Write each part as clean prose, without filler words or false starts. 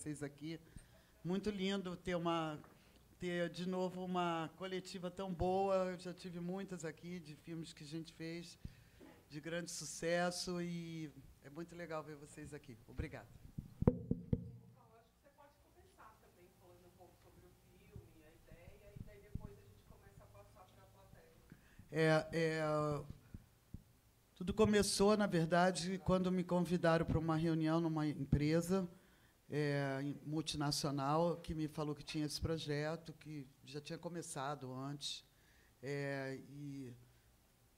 vocês aqui. Muito lindo ter de novo uma coletiva tão boa. Eu já tive muitas aqui, de filmes que a gente fez, de grande sucesso, e é muito legal ver vocês aqui. Obrigada. Acho que você pode começar também falando um pouco sobre o filme, a ideia, e daí depois a gente começa a passar para a plateia. Tudo começou, na verdade, quando me convidaram para uma reunião numa empresa multinacional, que me falou que tinha esse projeto, que já tinha começado antes.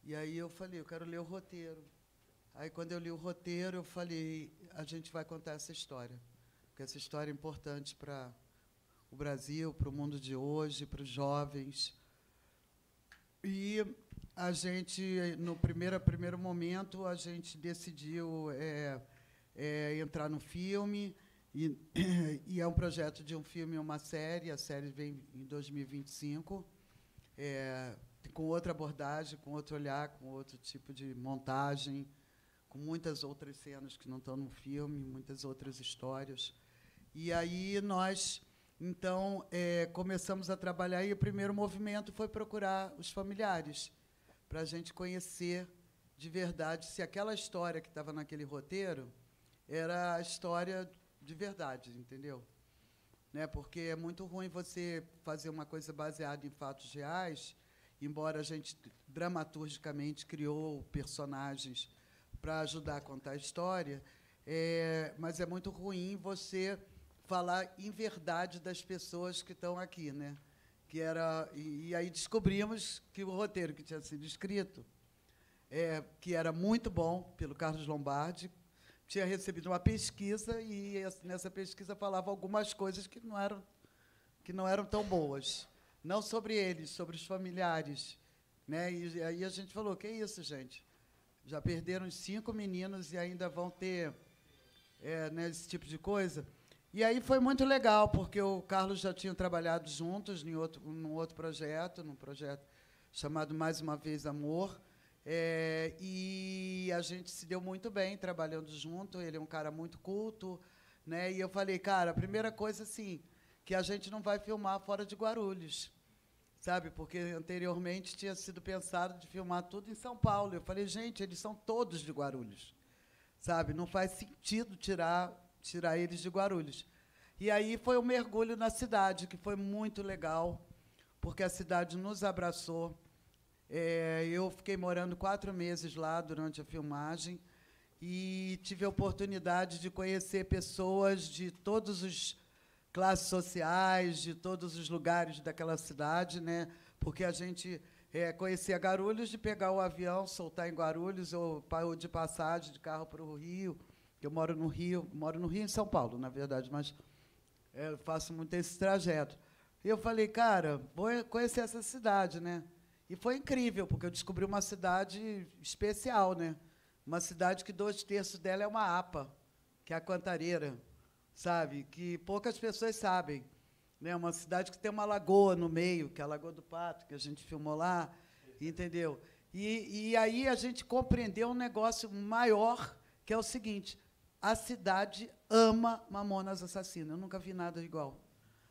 E aí eu falei, eu quero ler o roteiro. Aí, quando eu li o roteiro, eu falei, a gente vai contar essa história, porque essa história é importante para o Brasil, para o mundo de hoje, para os jovens. E a gente, no primeiro momento, a gente decidiu entrar no filme, e é um projeto de um filme e uma série. A série vem em 2025, com outra abordagem, com outro olhar, com outro tipo de montagem, com muitas outras cenas que não estão no filme, muitas outras histórias. E aí nós, então, começamos a trabalhar, e o primeiro movimento foi procurar os familiares, para a gente conhecer de verdade se aquela história que estava naquele roteiro era a história de verdade, entendeu? Né? Porque é muito ruim você fazer uma coisa baseada em fatos reais, embora a gente dramaturgicamente criou personagens para ajudar a contar a história, mas é muito ruim você falar em verdade das pessoas que estão aqui, né? E aí descobrimos que o roteiro que tinha sido escrito, que era muito bom, pelo Carlos Lombardi, tinha recebido uma pesquisa, e nessa pesquisa falava algumas coisas que não eram tão boas. Não sobre eles, sobre os familiares. Né? E aí a gente falou, que é isso, gente? Já perderam 5 meninos e ainda vão ter né, esse tipo de coisa. E aí foi muito legal, porque o Carlos já tinha trabalhado juntos num outro projeto, num projeto chamado Mais Uma Vez Amor, e a gente se deu muito bem trabalhando junto. Ele é um cara muito culto, né? E eu falei, cara, a primeira coisa, assim, que a gente não vai filmar fora de Guarulhos, sabe? Porque anteriormente tinha sido pensado de filmar tudo em São Paulo. Eu falei, gente, eles são todos de Guarulhos, sabe? Não faz sentido tirar eles de Guarulhos. E aí foi um mergulho na cidade, que foi muito legal, porque a cidade nos abraçou. Eu fiquei morando 4 meses lá durante a filmagem, e tive a oportunidade de conhecer pessoas de todos os classes sociais, de todos os lugares daquela cidade, né? Porque a gente conhecia Guarulhos de pegar o avião, soltar em Guarulhos, ou de passagem de carro para o Rio. Eu moro no Rio e em São Paulo, na verdade, mas eu faço muito esse trajeto. E eu falei, cara, vou conhecer essa cidade, né? E foi incrível, porque eu descobri uma cidade especial, né? Uma cidade que 2/3 dela é uma APA, que é a Cantareira, sabe? Que poucas pessoas sabem, né? Uma cidade que tem uma lagoa no meio, que é a Lagoa do Pato, que a gente filmou lá, entendeu? E aí a gente compreendeu um negócio maior, que é o seguinte: a cidade ama Mamonas Assassinas. Eu nunca vi nada igual,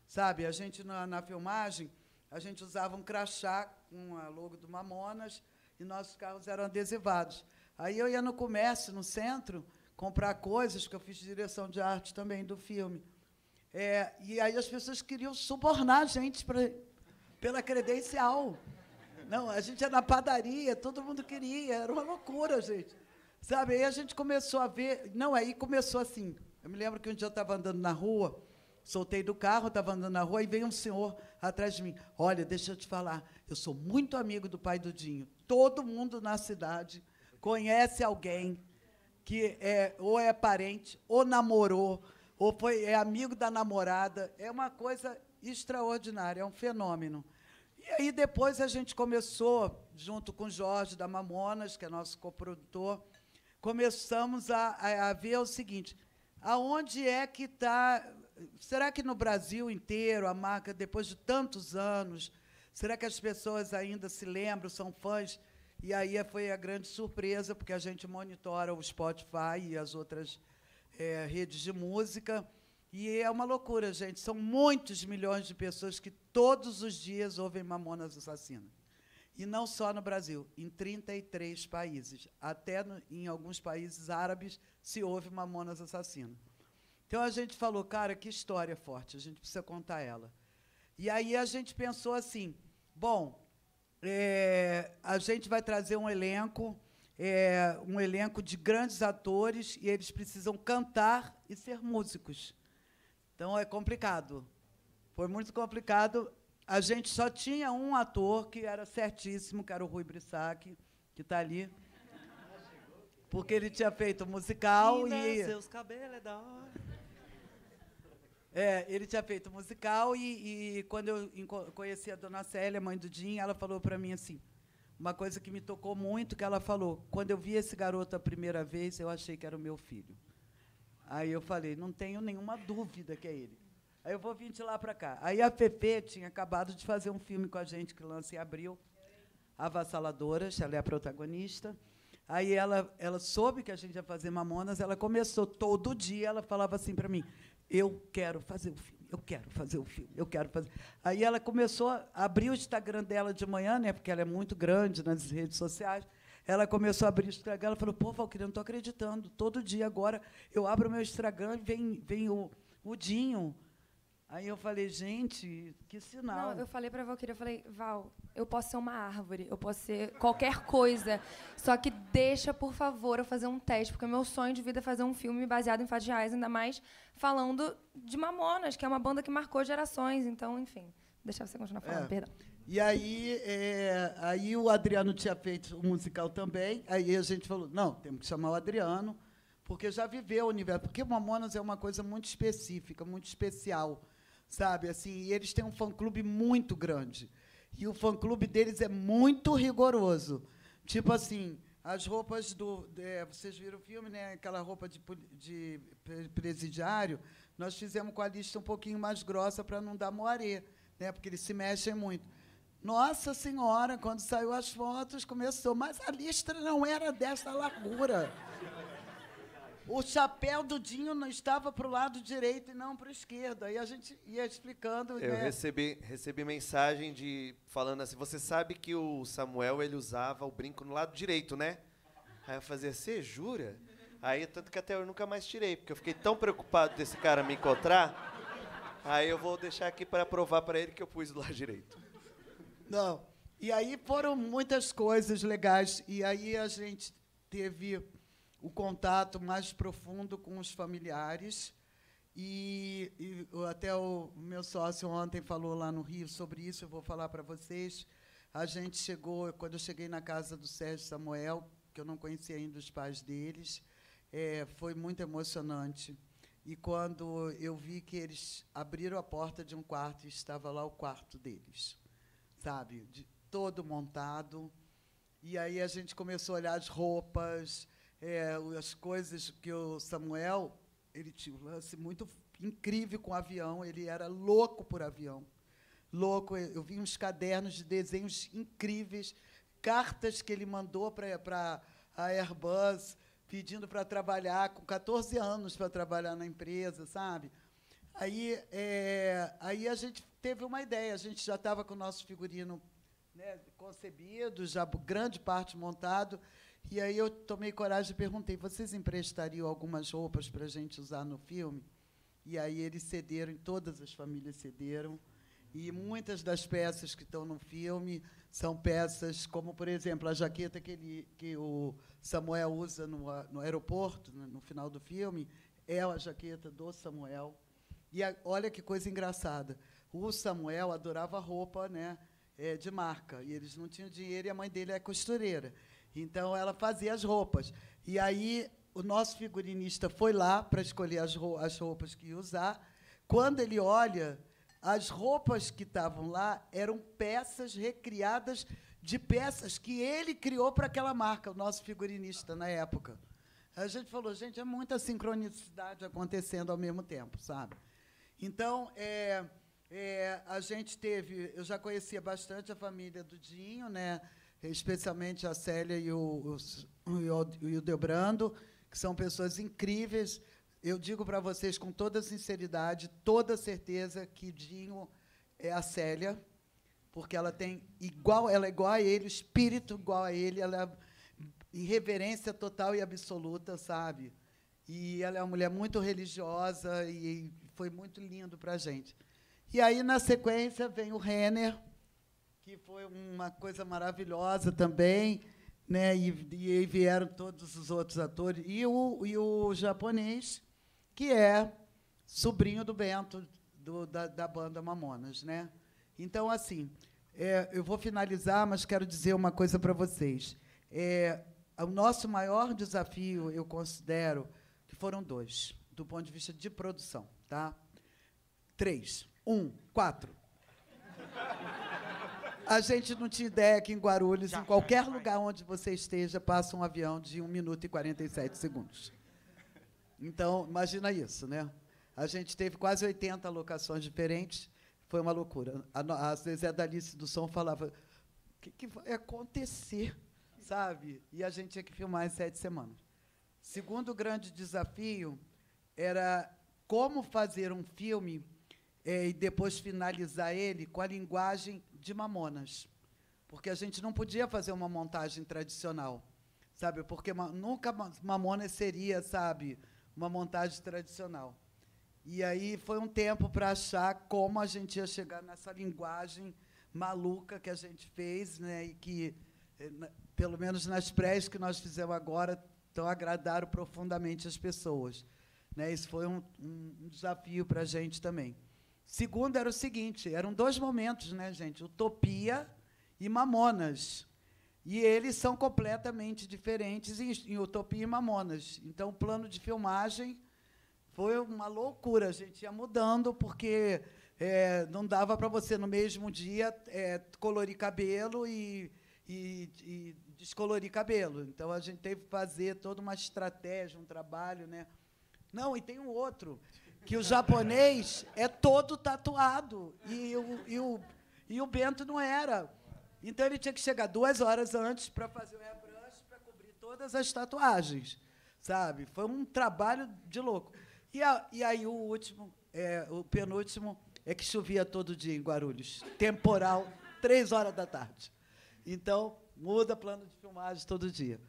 sabe? A gente, na filmagem, a gente usava um crachá com a logo do Mamonas, e nossos carros eram adesivados. Aí eu ia no comércio, no centro, comprar coisas, que eu fiz direção de arte também do filme. E aí as pessoas queriam subornar a gente pela credencial. Não, a gente ia na padaria, todo mundo queria, era uma loucura, gente. Sabe, aí a gente começou a ver... Não, aí começou assim. Eu me lembro que um dia eu estava andando na rua, soltei do carro, estava andando na rua, e veio um senhor atrás de mim. Olha, deixa eu te falar, eu sou muito amigo do pai do Dinho. Todo mundo na cidade conhece alguém que ou é parente, ou namorou, ou é amigo da namorada. É uma coisa extraordinária, é um fenômeno. E aí depois a gente começou, junto com o Jorge da Mamonas, que é nosso coprodutor, começamos a ver o seguinte: aonde é que está... Será que no Brasil inteiro, a marca, depois de tantos anos, será que as pessoas ainda se lembram, são fãs? E aí foi a grande surpresa, porque a gente monitora o Spotify e as outras redes de música, E é uma loucura, gente. São muitos milhões de pessoas que todos os dias ouvem Mamonas Assassinas. E não só no Brasil, em 33 países. Até em alguns países árabes se ouve Mamonas Assassinas. Então, a gente falou, cara, que história forte, a gente precisa contar ela. E aí a gente pensou assim, bom, a gente vai trazer um elenco de grandes atores, e eles precisam cantar e ser músicos. Então, é complicado. Foi muito complicado. A gente só tinha um ator que era certíssimo, que era o Rui Brissac, que está ali, porque ele tinha feito musical e seus cabelos é da hora. Ele tinha feito musical e quando eu conheci a dona Célia, mãe do Dinho, ela falou para mim assim, uma coisa que me tocou muito, que ela falou, quando eu vi esse garoto a primeira vez, eu achei que era o meu filho. Aí eu falei, não tenho nenhuma dúvida que é ele. Aí eu vou vir de lá para cá. Aí a Fefe tinha acabado de fazer um filme com a gente, que lança em abril, Avassaladoras, ela é a protagonista. Aí ela soube que a gente ia fazer Mamonas, ela começou, todo dia, ela falava assim para mim, eu quero fazer o filme, eu quero fazer o filme, eu quero fazer. Aí ela começou a abrir o Instagram dela de manhã, né, porque ela é muito grande nas redes sociais. Ela começou a abrir o Instagram, ela falou, pô, Valquíria, eu não estou acreditando. Todo dia agora eu abro o meu Instagram e vem o Dinho. Aí eu falei, gente, que sinal. Não, eu falei para a Valquíria, eu falei, Val, eu posso ser uma árvore, eu posso ser qualquer coisa, só que deixa, por favor, eu fazer um teste, porque o meu sonho de vida é fazer um filme baseado em fatos reais, ainda mais falando de Mamonas, que é uma banda que marcou gerações. Então, enfim, deixa você continuar falando, perdão. E aí o Adriano tinha feito o musical também, aí a gente falou, não, temos que chamar o Adriano, porque já viveu o universo, porque o Mamonas é uma coisa muito específica, muito especial, sabe? Assim, e eles têm um fã-clube muito grande, e o fã-clube deles é muito rigoroso. Tipo assim, as roupas vocês viram o filme, né? Aquela roupa de presidiário, nós fizemos com a lista um pouquinho mais grossa para não dar moaré, né? Porque eles se mexem muito. Nossa Senhora, quando saiu as fotos, começou, mas a listra não era dessa largura. O chapéu do Dinho não estava para o lado direito e não para o esquerdo. Aí a gente ia explicando. Eu né? recebi mensagem falando assim, você sabe que o Samuel ele usava o brinco no lado direito, né? Aí eu fazia, você jura? Aí, tanto que até eu nunca mais tirei, porque eu fiquei tão preocupado desse cara me encontrar. Aí eu vou deixar aqui para provar para ele que eu pus do lado direito. Não. E aí foram muitas coisas legais. E aí a gente teve o contato mais profundo com os familiares. E até o meu sócio ontem falou lá no Rio sobre isso, eu vou falar para vocês. A gente chegou, quando eu cheguei na casa do Sérgio Samuel, que eu não conhecia ainda os pais deles, foi muito emocionante. E quando eu vi que eles abriram a porta de um quarto e estava lá o quarto deles, sabe, todo montado. E aí a gente começou a olhar as roupas, as coisas que o Samuel, ele tinha um lance muito incrível com o avião, ele era louco por avião. Louco, eu vi uns cadernos de desenhos incríveis, cartas que ele mandou para a Airbus, pedindo para trabalhar, com 14 anos para trabalhar na empresa, sabe? Aí a gente teve uma ideia, a gente já estava com o nosso figurino, né, concebido, já grande parte montado, e aí eu tomei coragem e perguntei, vocês emprestariam algumas roupas para a gente usar no filme? E aí eles cederam, todas as famílias cederam, e muitas das peças que estão no filme são peças como, por exemplo, a jaqueta que o Samuel usa no aeroporto, no final do filme, é a jaqueta do Samuel. E olha que coisa engraçada. O Samuel adorava roupa, né, de marca, e eles não tinham dinheiro, e a mãe dele é costureira. Então, ela fazia as roupas. E aí, o nosso figurinista foi lá para escolher as roupas que ia usar. Quando ele olha, as roupas que estavam lá eram peças recriadas de peças que ele criou para aquela marca, o nosso figurinista, na época. A gente falou, gente, é muita sincronicidade acontecendo ao mesmo tempo, sabe? Então, a gente teve... Eu já conhecia bastante a família do Dinho, né? Especialmente a Célia e o Delbrando, que são pessoas incríveis. eu digo para vocês com toda sinceridade, toda certeza que Dinho é a Célia, porque ela é igual a ele, o espírito igual a ele, ela é irreverência total e absoluta, sabe? E ela é uma mulher muito religiosa e foi muito lindo para a gente. E aí, na sequência, vem o Renner, que foi uma coisa maravilhosa também, né? E aí vieram todos os outros atores. E o japonês, que é sobrinho do Bento, da banda Mamonas, né? Então, assim, eu vou finalizar, mas quero dizer uma coisa para vocês. O nosso maior desafio, eu considero, que foram 2, do ponto de vista de produção, tá? 3, 4. A gente não tinha ideia que em Guarulhos, em qualquer lugar onde você esteja, passa um avião de 1 minuto e 47 segundos. Então, imagina isso, né? A gente teve quase 80 locações diferentes, foi uma loucura. A Zezé da Alice do Som falava, o que vai acontecer, sabe? E a gente tinha que filmar em 7 semanas. Segundo grande desafio era como fazer um filme e depois finalizar ele com a linguagem de Mamonas, porque a gente não podia fazer uma montagem tradicional, sabe? Porque nunca Mamonas seria, sabe, uma montagem tradicional. E aí foi um tempo para achar como a gente ia chegar nessa linguagem maluca que a gente fez, né? E que, pelo menos nas prés que nós fizemos agora, então agradaram profundamente as pessoas, né? Isso foi um desafio para a gente também. Segundo, era o seguinte, eram 2 momentos, né, gente? Utopia e Mamonas. E eles são completamente diferentes em Utopia e Mamonas. Então, o plano de filmagem foi uma loucura. A gente ia mudando, porque não dava para você, no mesmo dia, colorir cabelo e descolorir cabelo. Então, a gente teve que fazer toda uma estratégia, um trabalho, né? Não, e tem um outro, que o japonês é todo tatuado, e o Bento não era. Então, ele tinha que chegar 2 horas antes para fazer o airbrush, para cobrir todas as tatuagens, sabe? Foi um trabalho de louco. E aí, o penúltimo, é que chovia todo dia em Guarulhos, temporal, 3 horas da tarde. Então, muda plano de filmagem todo dia.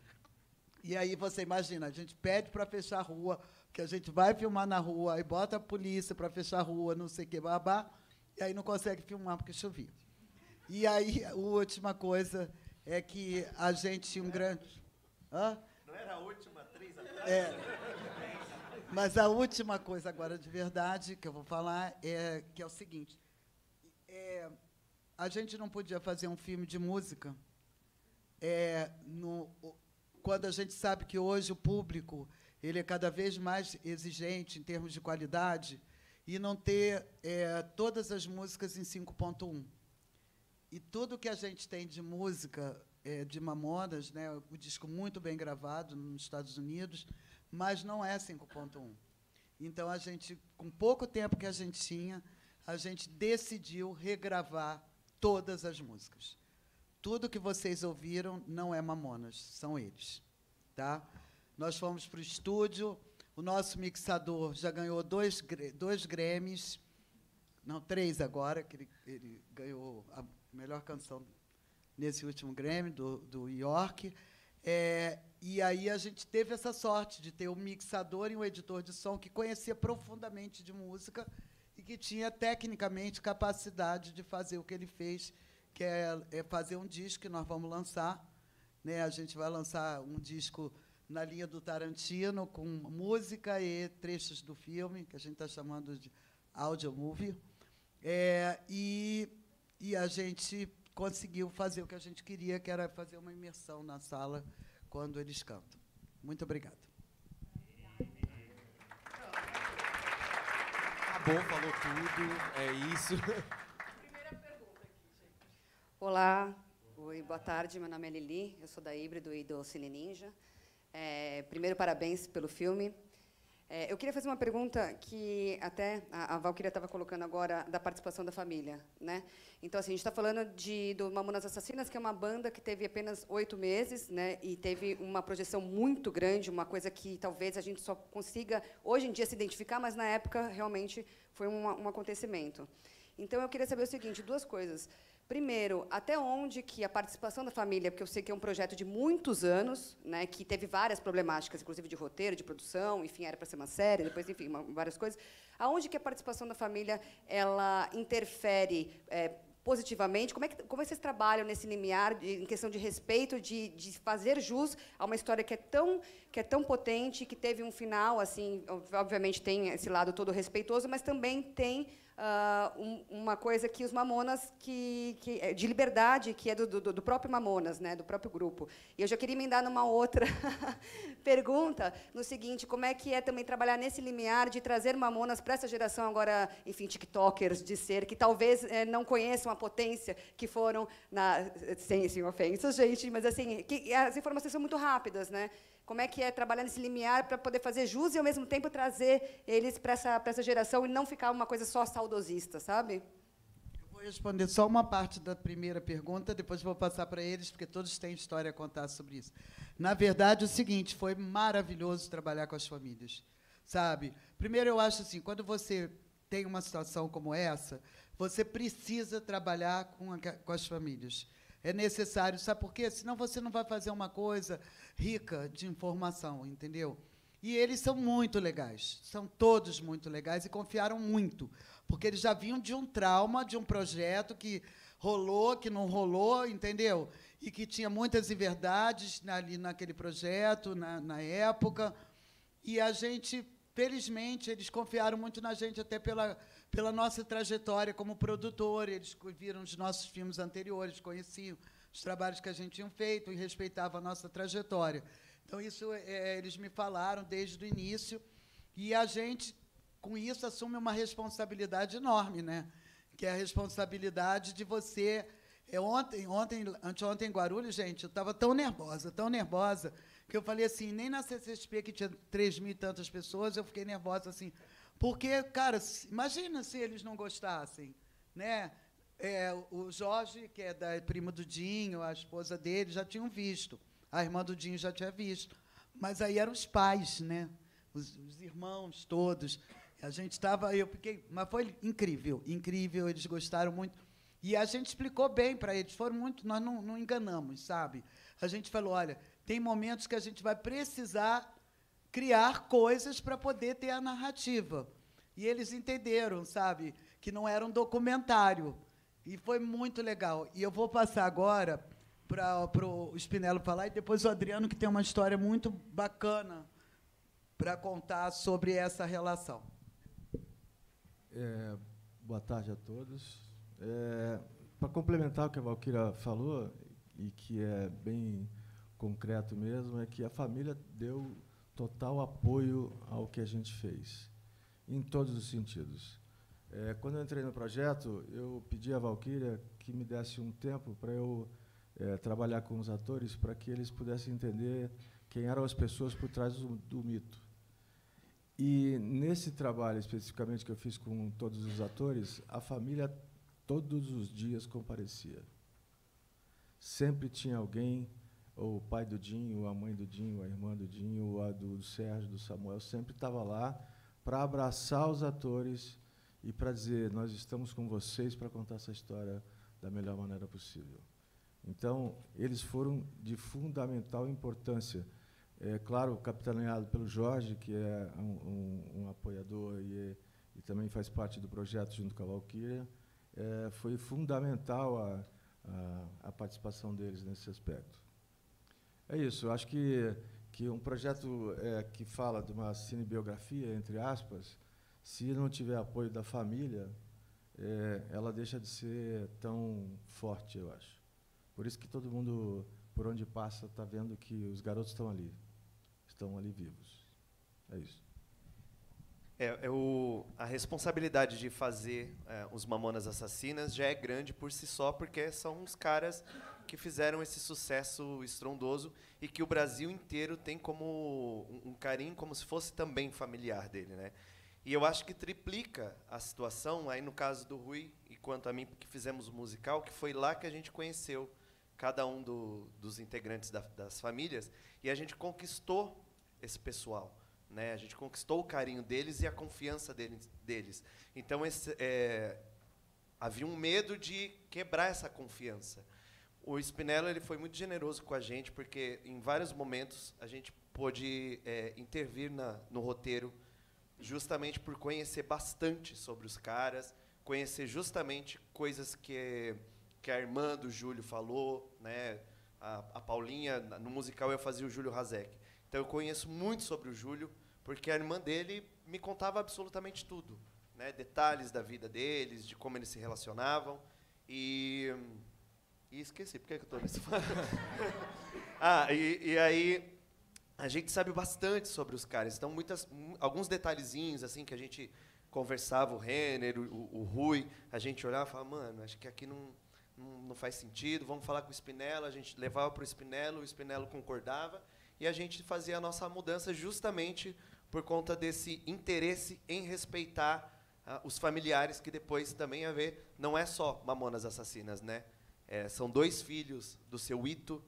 E aí, você imagina, a gente pede para fechar a rua, que a gente vai filmar na rua, aí bota a polícia para fechar a rua, não sei o que, babá, e aí não consegue filmar porque chovia. E aí, a última coisa é que a gente tinha um grande... Hã? Não era a última 3 atrás? Mas a última coisa agora, de verdade, que eu vou falar, que é o seguinte. A gente não podia fazer um filme de música quando a gente sabe que hoje o público ele é cada vez mais exigente em termos de qualidade, e não ter todas as músicas em 5.1. E tudo que a gente tem de música de Mamonas, né, o disco muito bem gravado nos Estados Unidos, mas não é 5.1. Então, a gente, com pouco tempo que a gente tinha, a gente decidiu regravar todas as músicas. Tudo que vocês ouviram não é Mamonas, são eles. Tá? Nós fomos para o estúdio, o nosso mixador já ganhou 2 Grammys, não, 3 agora, que ele ganhou a melhor canção nesse último Grammy, do York. E aí a gente teve essa sorte de ter um mixador e um editor de som que conhecia profundamente de música e que tinha, tecnicamente, capacidade de fazer o que ele fez, que é fazer um disco que nós vamos lançar. Né? A gente vai lançar um disco na linha do Tarantino, com música e trechos do filme, que a gente está chamando de audio movie. E a gente conseguiu fazer o que a gente queria, que era fazer uma imersão na sala quando eles cantam. Muito obrigada. Acabou, falou tudo, é isso. Primeira pergunta aqui, gente. Olá, oi, boa tarde, meu nome é Lili, eu sou da Híbrido e do Cine Ninja. Primeiro, parabéns pelo filme. Eu queria fazer uma pergunta que até a Valquíria estava colocando agora, da participação da família, né? Então, assim, a gente está falando do Mamonas Assassinas, que é uma banda que teve apenas 8 meses, né? E teve uma projeção muito grande, uma coisa que talvez a gente só consiga, hoje em dia, se identificar, mas, na época, realmente foi um acontecimento. Então, eu queria saber o seguinte, 2 coisas. Primeiro, até onde que a participação da família, porque eu sei que é um projeto de muitos anos, né, que teve várias problemáticas, inclusive de roteiro, de produção, enfim, era para ser uma série, depois, enfim, várias coisas. Aonde que a participação da família ela interfere positivamente? Como é que vocês trabalham nesse limiar em questão de respeito, de fazer jus a uma história que é tão potente, que teve um final, assim, obviamente tem esse lado todo respeitoso, mas também tem uma coisa que os Mamonas, de liberdade, que é do próprio Mamonas, né, do próprio grupo. E eu já queria emendar numa outra pergunta, no seguinte, como é que é também trabalhar nesse limiar de trazer Mamonas para essa geração agora, enfim, tiktokers, que talvez não conheçam a potência que foram, sem ofensas, gente, mas assim, que as informações são muito rápidas, né? Como é que é trabalhar nesse limiar para poder fazer jus e, ao mesmo tempo, trazer eles para essa geração e não ficar uma coisa só saudosista, sabe? Eu vou responder só uma parte da primeira pergunta, depois vou passar para eles, porque todos têm história a contar sobre isso. Na verdade, é o seguinte, foi maravilhoso trabalhar com as famílias, sabe? Primeiro, eu acho assim, quando você tem uma situação como essa, você precisa trabalhar com as famílias. É necessário, sabe por quê? Senão você não vai fazer uma coisa rica de informação, entendeu? E eles são muito legais, são todos muito legais e confiaram muito, porque eles já vinham de um trauma, de um projeto que rolou, que não rolou, entendeu? E que tinha muitas inverdades ali naquele projeto, na época. E a gente, felizmente, eles confiaram muito na gente, até pela nossa trajetória como produtor. Eles viram os nossos filmes anteriores, conheciam os trabalhos que a gente tinha feito e respeitavam a nossa trajetória. Então, isso eles me falaram desde o início. E a gente, com isso, assume uma responsabilidade enorme, né? Que é a responsabilidade de você... Anteontem, em Guarulhos, gente, eu estava tão nervosa, que eu falei assim, nem na CCXP, que tinha 3.000 e tantas pessoas, eu fiquei nervosa assim. Porque, cara, imagina se eles não gostassem, né? O Jorge, que é primo do Dinho, a esposa dele, já tinham visto. A irmã do Dinho já tinha visto. Mas aí eram os pais, né? Os irmãos todos. A gente estava... Mas foi incrível, incrível, eles gostaram muito. E a gente explicou bem para eles, foram muito... Nós não enganamos, sabe? A gente falou, olha, tem momentos que a gente vai precisar criar coisas para poder ter a narrativa. E eles entenderam, sabe, que não era um documentário. E foi muito legal. E eu vou passar agora para o Spinello falar, e depois o Adriano, que tem uma história muito bacana para contar sobre essa relação. Boa tarde a todos. Para complementar o que a Valquíria falou, e que é bem concreto mesmo, é que a família deu total apoio ao que a gente fez, em todos os sentidos. Quando eu entrei no projeto, eu pedi à Valquíria que me desse um tempo para eu trabalhar com os atores, para que eles pudessem entender quem eram as pessoas por trás do mito. E, nesse trabalho, especificamente, que eu fiz com todos os atores, a família, todos os dias, comparecia. Sempre tinha alguém, ou o pai do Dinho, a mãe do Dinho, a irmã do Dinho, a do Sérgio, do Samuel, sempre estava lá para abraçar os atores e para dizer, nós estamos com vocês para contar essa história da melhor maneira possível. Então, eles foram de fundamental importância. Claro, capitaneado pelo Jorge, que é um apoiador e também faz parte do projeto junto com a Valquíria, foi fundamental a participação deles nesse aspecto. É isso, eu acho que um projeto que fala de uma cinebiografia, entre aspas, se não tiver apoio da família, ela deixa de ser tão forte, eu acho. Por isso que todo mundo, por onde passa, está vendo que os garotos estão ali vivos. É isso. A responsabilidade de fazer os Mamonas Assassinas já é grande por si só, porque são uns caras que fizeram esse sucesso estrondoso e que o Brasil inteiro tem como um carinho, como se fosse também familiar dele, né? E eu acho que triplica a situação, aí no caso do Rui e quanto a mim, que fizemos o musical, que foi lá que a gente conheceu cada um dos integrantes das famílias, e a gente conquistou esse pessoal, né? A gente conquistou o carinho deles e a confiança deles. Então, havia um medo de quebrar essa confiança. O Spinello ele foi muito generoso com a gente, porque em vários momentos a gente pôde intervir no roteiro, justamente por conhecer bastante sobre os caras, conhecer justamente coisas que a irmã do Júlio falou, né? A Paulinha, no musical eu fazia o Júlio Hazek. Então eu conheço muito sobre o Júlio, porque a irmã dele me contava absolutamente tudo, né? Detalhes da vida deles, de como eles se relacionavam. E esqueci, por que eu estou nesse... e aí a gente sabe bastante sobre os caras. Então, alguns detalhezinhos assim que a gente conversava, o Renner, o Rui, a gente olhava e falava, mano, acho que aqui não faz sentido, vamos falar com o Spinello. A gente levava para o Spinello concordava, e a gente fazia a nossa mudança justamente por conta desse interesse em respeitar os familiares, que depois também a ver, não é só Mamonas Assassinas, né? São 2 filhos do seu Ito,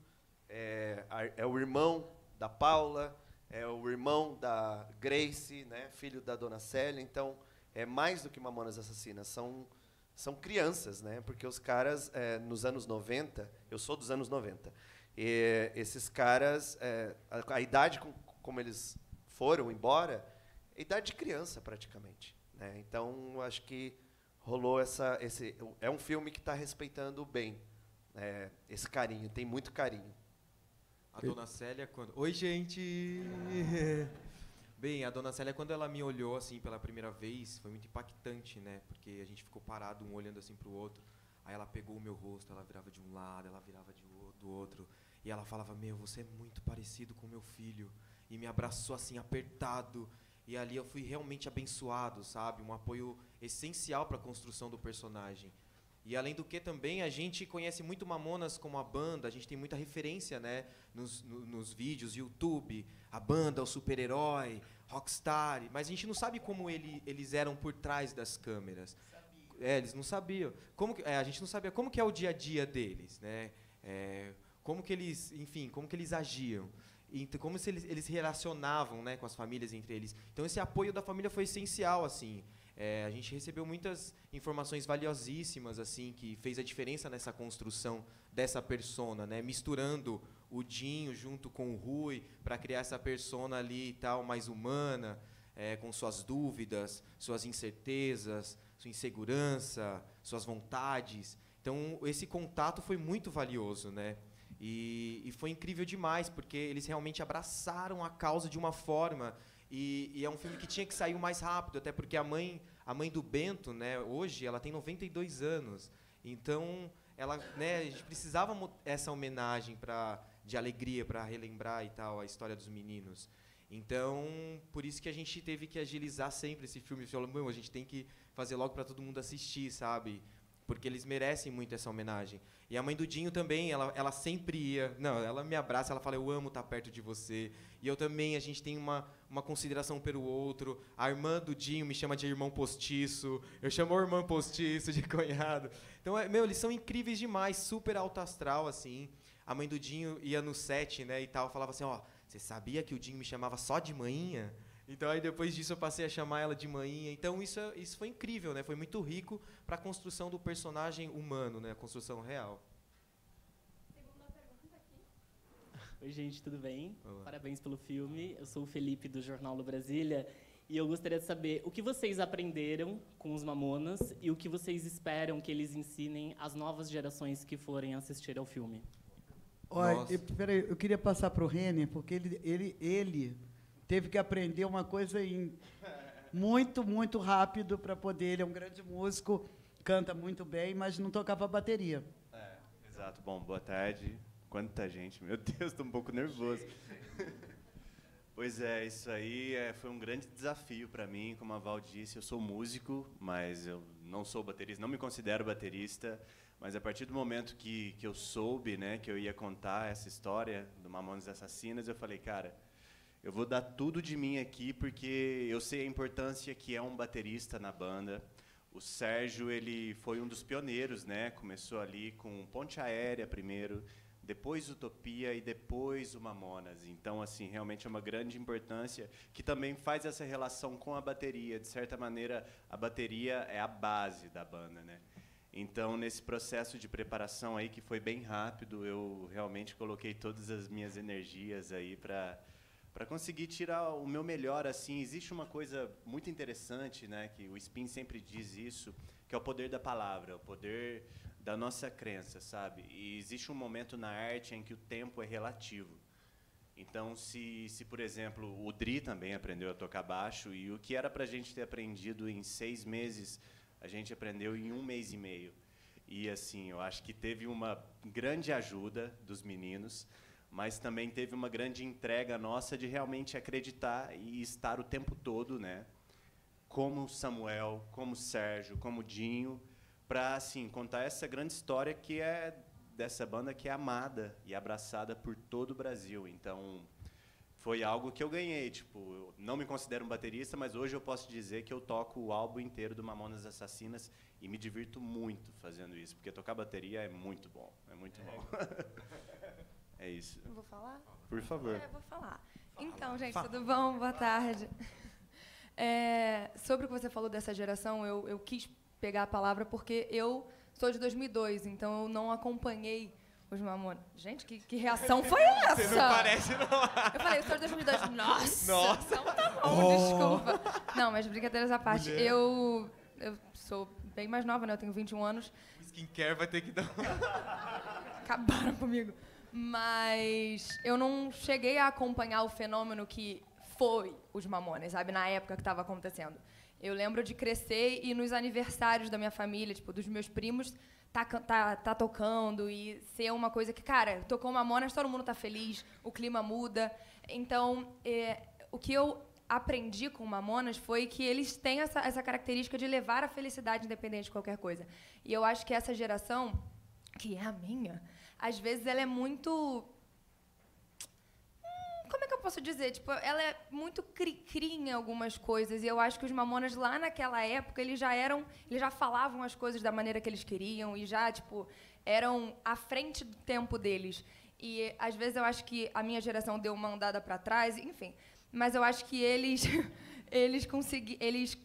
é o irmão da Paula, é o irmão da Grace, né, filho da Dona Célia. Então, é mais do que Mamonas Assassinas, são crianças, né? Porque os caras, nos anos 90, eu sou dos anos 90, e esses caras, a idade como eles foram embora, é idade de criança, praticamente, né? Então, acho que rolou é um filme que está respeitando bem esse carinho, tem muito carinho. A Dona Célia, quando... Oi, gente! Bem, a Dona Célia, quando ela me olhou assim pela primeira vez, foi muito impactante, né? Porque a gente ficou parado, um olhando assim pro outro. Aí ela pegou o meu rosto, ela virava de um lado, ela virava do outro. E ela falava, meu, você é muito parecido com meu filho. E me abraçou assim, apertado. E ali eu fui realmente abençoado, sabe? Um apoio essencial para a construção do personagem. E além do que também, a gente conhece muito Mamonas como a banda, a gente tem muita referência, né, nos vídeos, YouTube, a banda, o super-herói, Rockstar, mas a gente não sabe como eles eram por trás das câmeras. Eles não sabiam. A gente não sabia como que é o dia a dia deles, né? Como que eles, enfim, como que eles agiam. Então, como eles relacionavam, né, com as famílias entre eles. Então, esse apoio da família foi essencial, assim. A gente recebeu muitas informações valiosíssimas, assim, que fez a diferença nessa construção dessa persona, né? Misturando o Dinho junto com o Rui para criar essa persona ali e tal, mais humana, com suas dúvidas, suas incertezas, sua insegurança, suas vontades. Então, esse contato foi muito valioso, né? E foi incrível demais, porque eles realmente abraçaram a causa de uma forma. E é um filme que tinha que sair o mais rápido, até porque a mãe do Bento, né, hoje, ela tem 92 anos. Então, ela, né, a gente precisava essa homenagem de alegria para relembrar e tal a história dos meninos. Então, por isso que a gente teve que agilizar sempre esse filme. Falando, a gente tem que fazer logo para todo mundo assistir, sabe? Porque eles merecem muito essa homenagem. E a mãe do Dinho também, ela sempre ia... Não, ela me abraça, ela fala, eu amo estar perto de você. E eu também, a gente tem uma consideração pelo outro. A irmã do Dinho me chama de irmão postiço. Eu chamo o irmão postiço de cunhado. Então, eles são incríveis demais, super alto astral, assim. A mãe do Dinho ia no set, né, e tal, falava assim, você sabia que o Dinho me chamava só de manhinha? Então, aí depois disso eu passei a chamar ela de manhinha. Então, isso foi incrível, né? Foi muito rico para a construção do personagem humano, né? A construção real. Segunda pergunta aqui. Oi, gente, tudo bem? Olá. Parabéns pelo filme. Eu sou o Felipe, do Jornal do Brasília. E eu gostaria de saber o que vocês aprenderam com os Mamonas e o que vocês esperam que eles ensinem às novas gerações que forem assistir ao filme. Olha, peraí, eu queria passar para o Renner, porque ele teve que aprender uma coisa muito, muito rápido para poder... Ele é um grande músico, canta muito bem, mas não tocava bateria. Exato. Bom, boa tarde. Quanta gente. Meu Deus, estou um pouco nervoso. Pois é, isso aí foi um grande desafio para mim. Como a Val disse, eu sou músico, mas eu não sou baterista, não me considero baterista, mas a partir do momento que eu soube, né, que eu ia contar essa história do Mamonas Assassinas, eu falei, cara, eu vou dar tudo de mim aqui, porque eu sei a importância que é um baterista na banda. O Sérgio, ele foi um dos pioneiros, né? Começou ali com Ponte Aérea primeiro, depois Utopia e depois o Mamonas. Então, assim, realmente é uma grande importância que também faz essa relação com a bateria. De certa maneira, a bateria é a base da banda, né? Então, nesse processo de preparação aí, que foi bem rápido, eu realmente coloquei todas as minhas energias aí para conseguir tirar o meu melhor. Assim, existe uma coisa muito interessante, né, que o Spin sempre diz isso, que é o poder da palavra, o poder da nossa crença, sabe? E existe um momento na arte em que o tempo é relativo. Então, se por exemplo, o Dri também aprendeu a tocar baixo, e o que era para a gente ter aprendido em 6 meses, a gente aprendeu em 1 mês e meio. E, assim, eu acho que teve uma grande ajuda dos meninos, mas também teve uma grande entrega nossa de realmente acreditar e estar o tempo todo, né, como Samuel, como Sérgio, como Dinho, para, assim, contar essa grande história que é dessa banda que é amada e abraçada por todo o Brasil. Então, foi algo que eu ganhei. Tipo, eu não me considero um baterista, mas hoje eu posso dizer que eu toco o álbum inteiro do Mamonas Assassinas e me divirto muito fazendo isso, porque tocar bateria é muito bom, é muito bom. É isso. Eu vou falar? Por favor. Vou falar. Então, gente, tudo bom? Boa tarde. Sobre o que você falou dessa geração, eu quis pegar a palavra porque eu sou de 2002, então eu não acompanhei os Mamonas. Gente, que reação foi essa? Você não parece, não. Eu falei, eu sou de 2002. Nossa! Então tá bom, desculpa. Não, mas brincadeiras à parte. Eu sou bem mais nova, né? Eu tenho 21 anos. O skincare vai ter que dar... Acabaram comigo. Mas eu não cheguei a acompanhar o fenômeno que foi os Mamonas, sabe? Na época que estava acontecendo. Eu lembro de crescer e nos aniversários da minha família, tipo, dos meus primos, tá tocando e ser uma coisa que, cara, tocou Mamonas, todo mundo tá feliz, o clima muda. Então, o que eu aprendi com Mamonas foi que eles têm essa característica de levar a felicidade independente de qualquer coisa. E eu acho que essa geração, que é a minha, às vezes ela é muito... Como é que eu posso dizer? Tipo, ela é muito cri-cri em algumas coisas. E eu acho que os Mamonas, lá naquela época, eles já falavam as coisas da maneira que eles queriam e já, tipo, eram à frente do tempo deles. E, às vezes, eu acho que a minha geração deu uma andada para trás, enfim. Mas eu acho que eles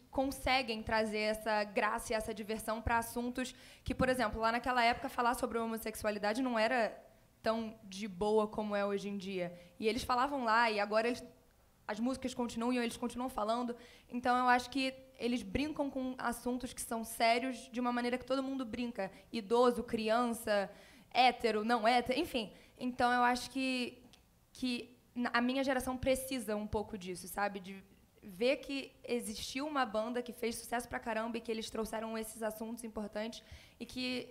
conseguem trazer essa graça e essa diversão para assuntos que, por exemplo, lá naquela época, falar sobre homossexualidade não era tão de boa como é hoje em dia. E eles falavam lá, e agora as músicas continuam e eles continuam falando. Então, eu acho que eles brincam com assuntos que são sérios de uma maneira que todo mundo brinca. Idoso, criança, hétero, não hétero, enfim. Então, eu acho que a minha geração precisa um pouco disso, sabe? De ver que existiu uma banda que fez sucesso pra caramba e que eles trouxeram esses assuntos importantes e que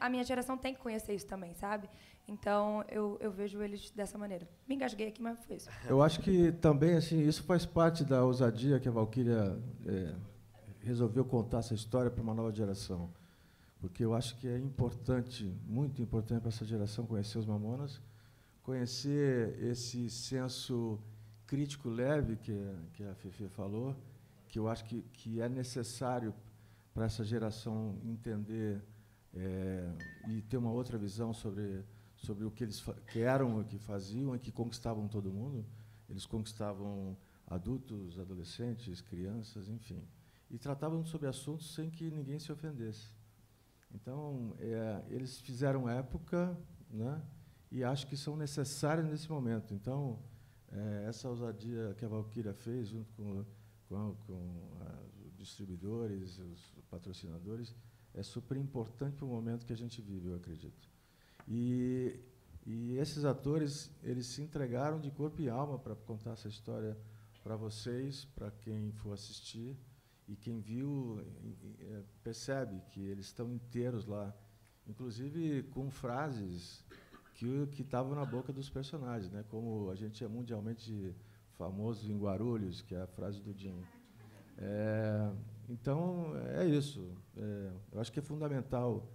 a minha geração tem que conhecer isso também, sabe? Então, eu vejo eles dessa maneira. Me engasguei aqui, mas foi isso. Eu acho que também, assim, isso faz parte da ousadia que a Valquíria resolveu contar essa história para uma nova geração. Porque eu acho que é importante, muito importante para essa geração conhecer os Mamonas, conhecer esse senso crítico leve que a Fefe falou, que eu acho que é necessário para essa geração entender e ter uma outra visão sobre o que eles eram, o que faziam e que conquistavam todo mundo. Eles conquistavam adultos, adolescentes, crianças, enfim. E tratavam sobre assuntos sem que ninguém se ofendesse. Então, eles fizeram época, né, e acho que são necessários nesse momento. Então, essa ousadia que a Valquíria fez, junto com os distribuidores, os patrocinadores, é super importante para o momento que a gente vive, eu acredito. E esses atores, eles se entregaram de corpo e alma para contar essa história para vocês, para quem for assistir, e quem viu percebe que eles estão inteiros lá, inclusive com frases que estavam na boca dos personagens, né? Como a gente é mundialmente famoso em Guarulhos, que é a frase do Dinho. Então, é isso. Eu acho que é fundamental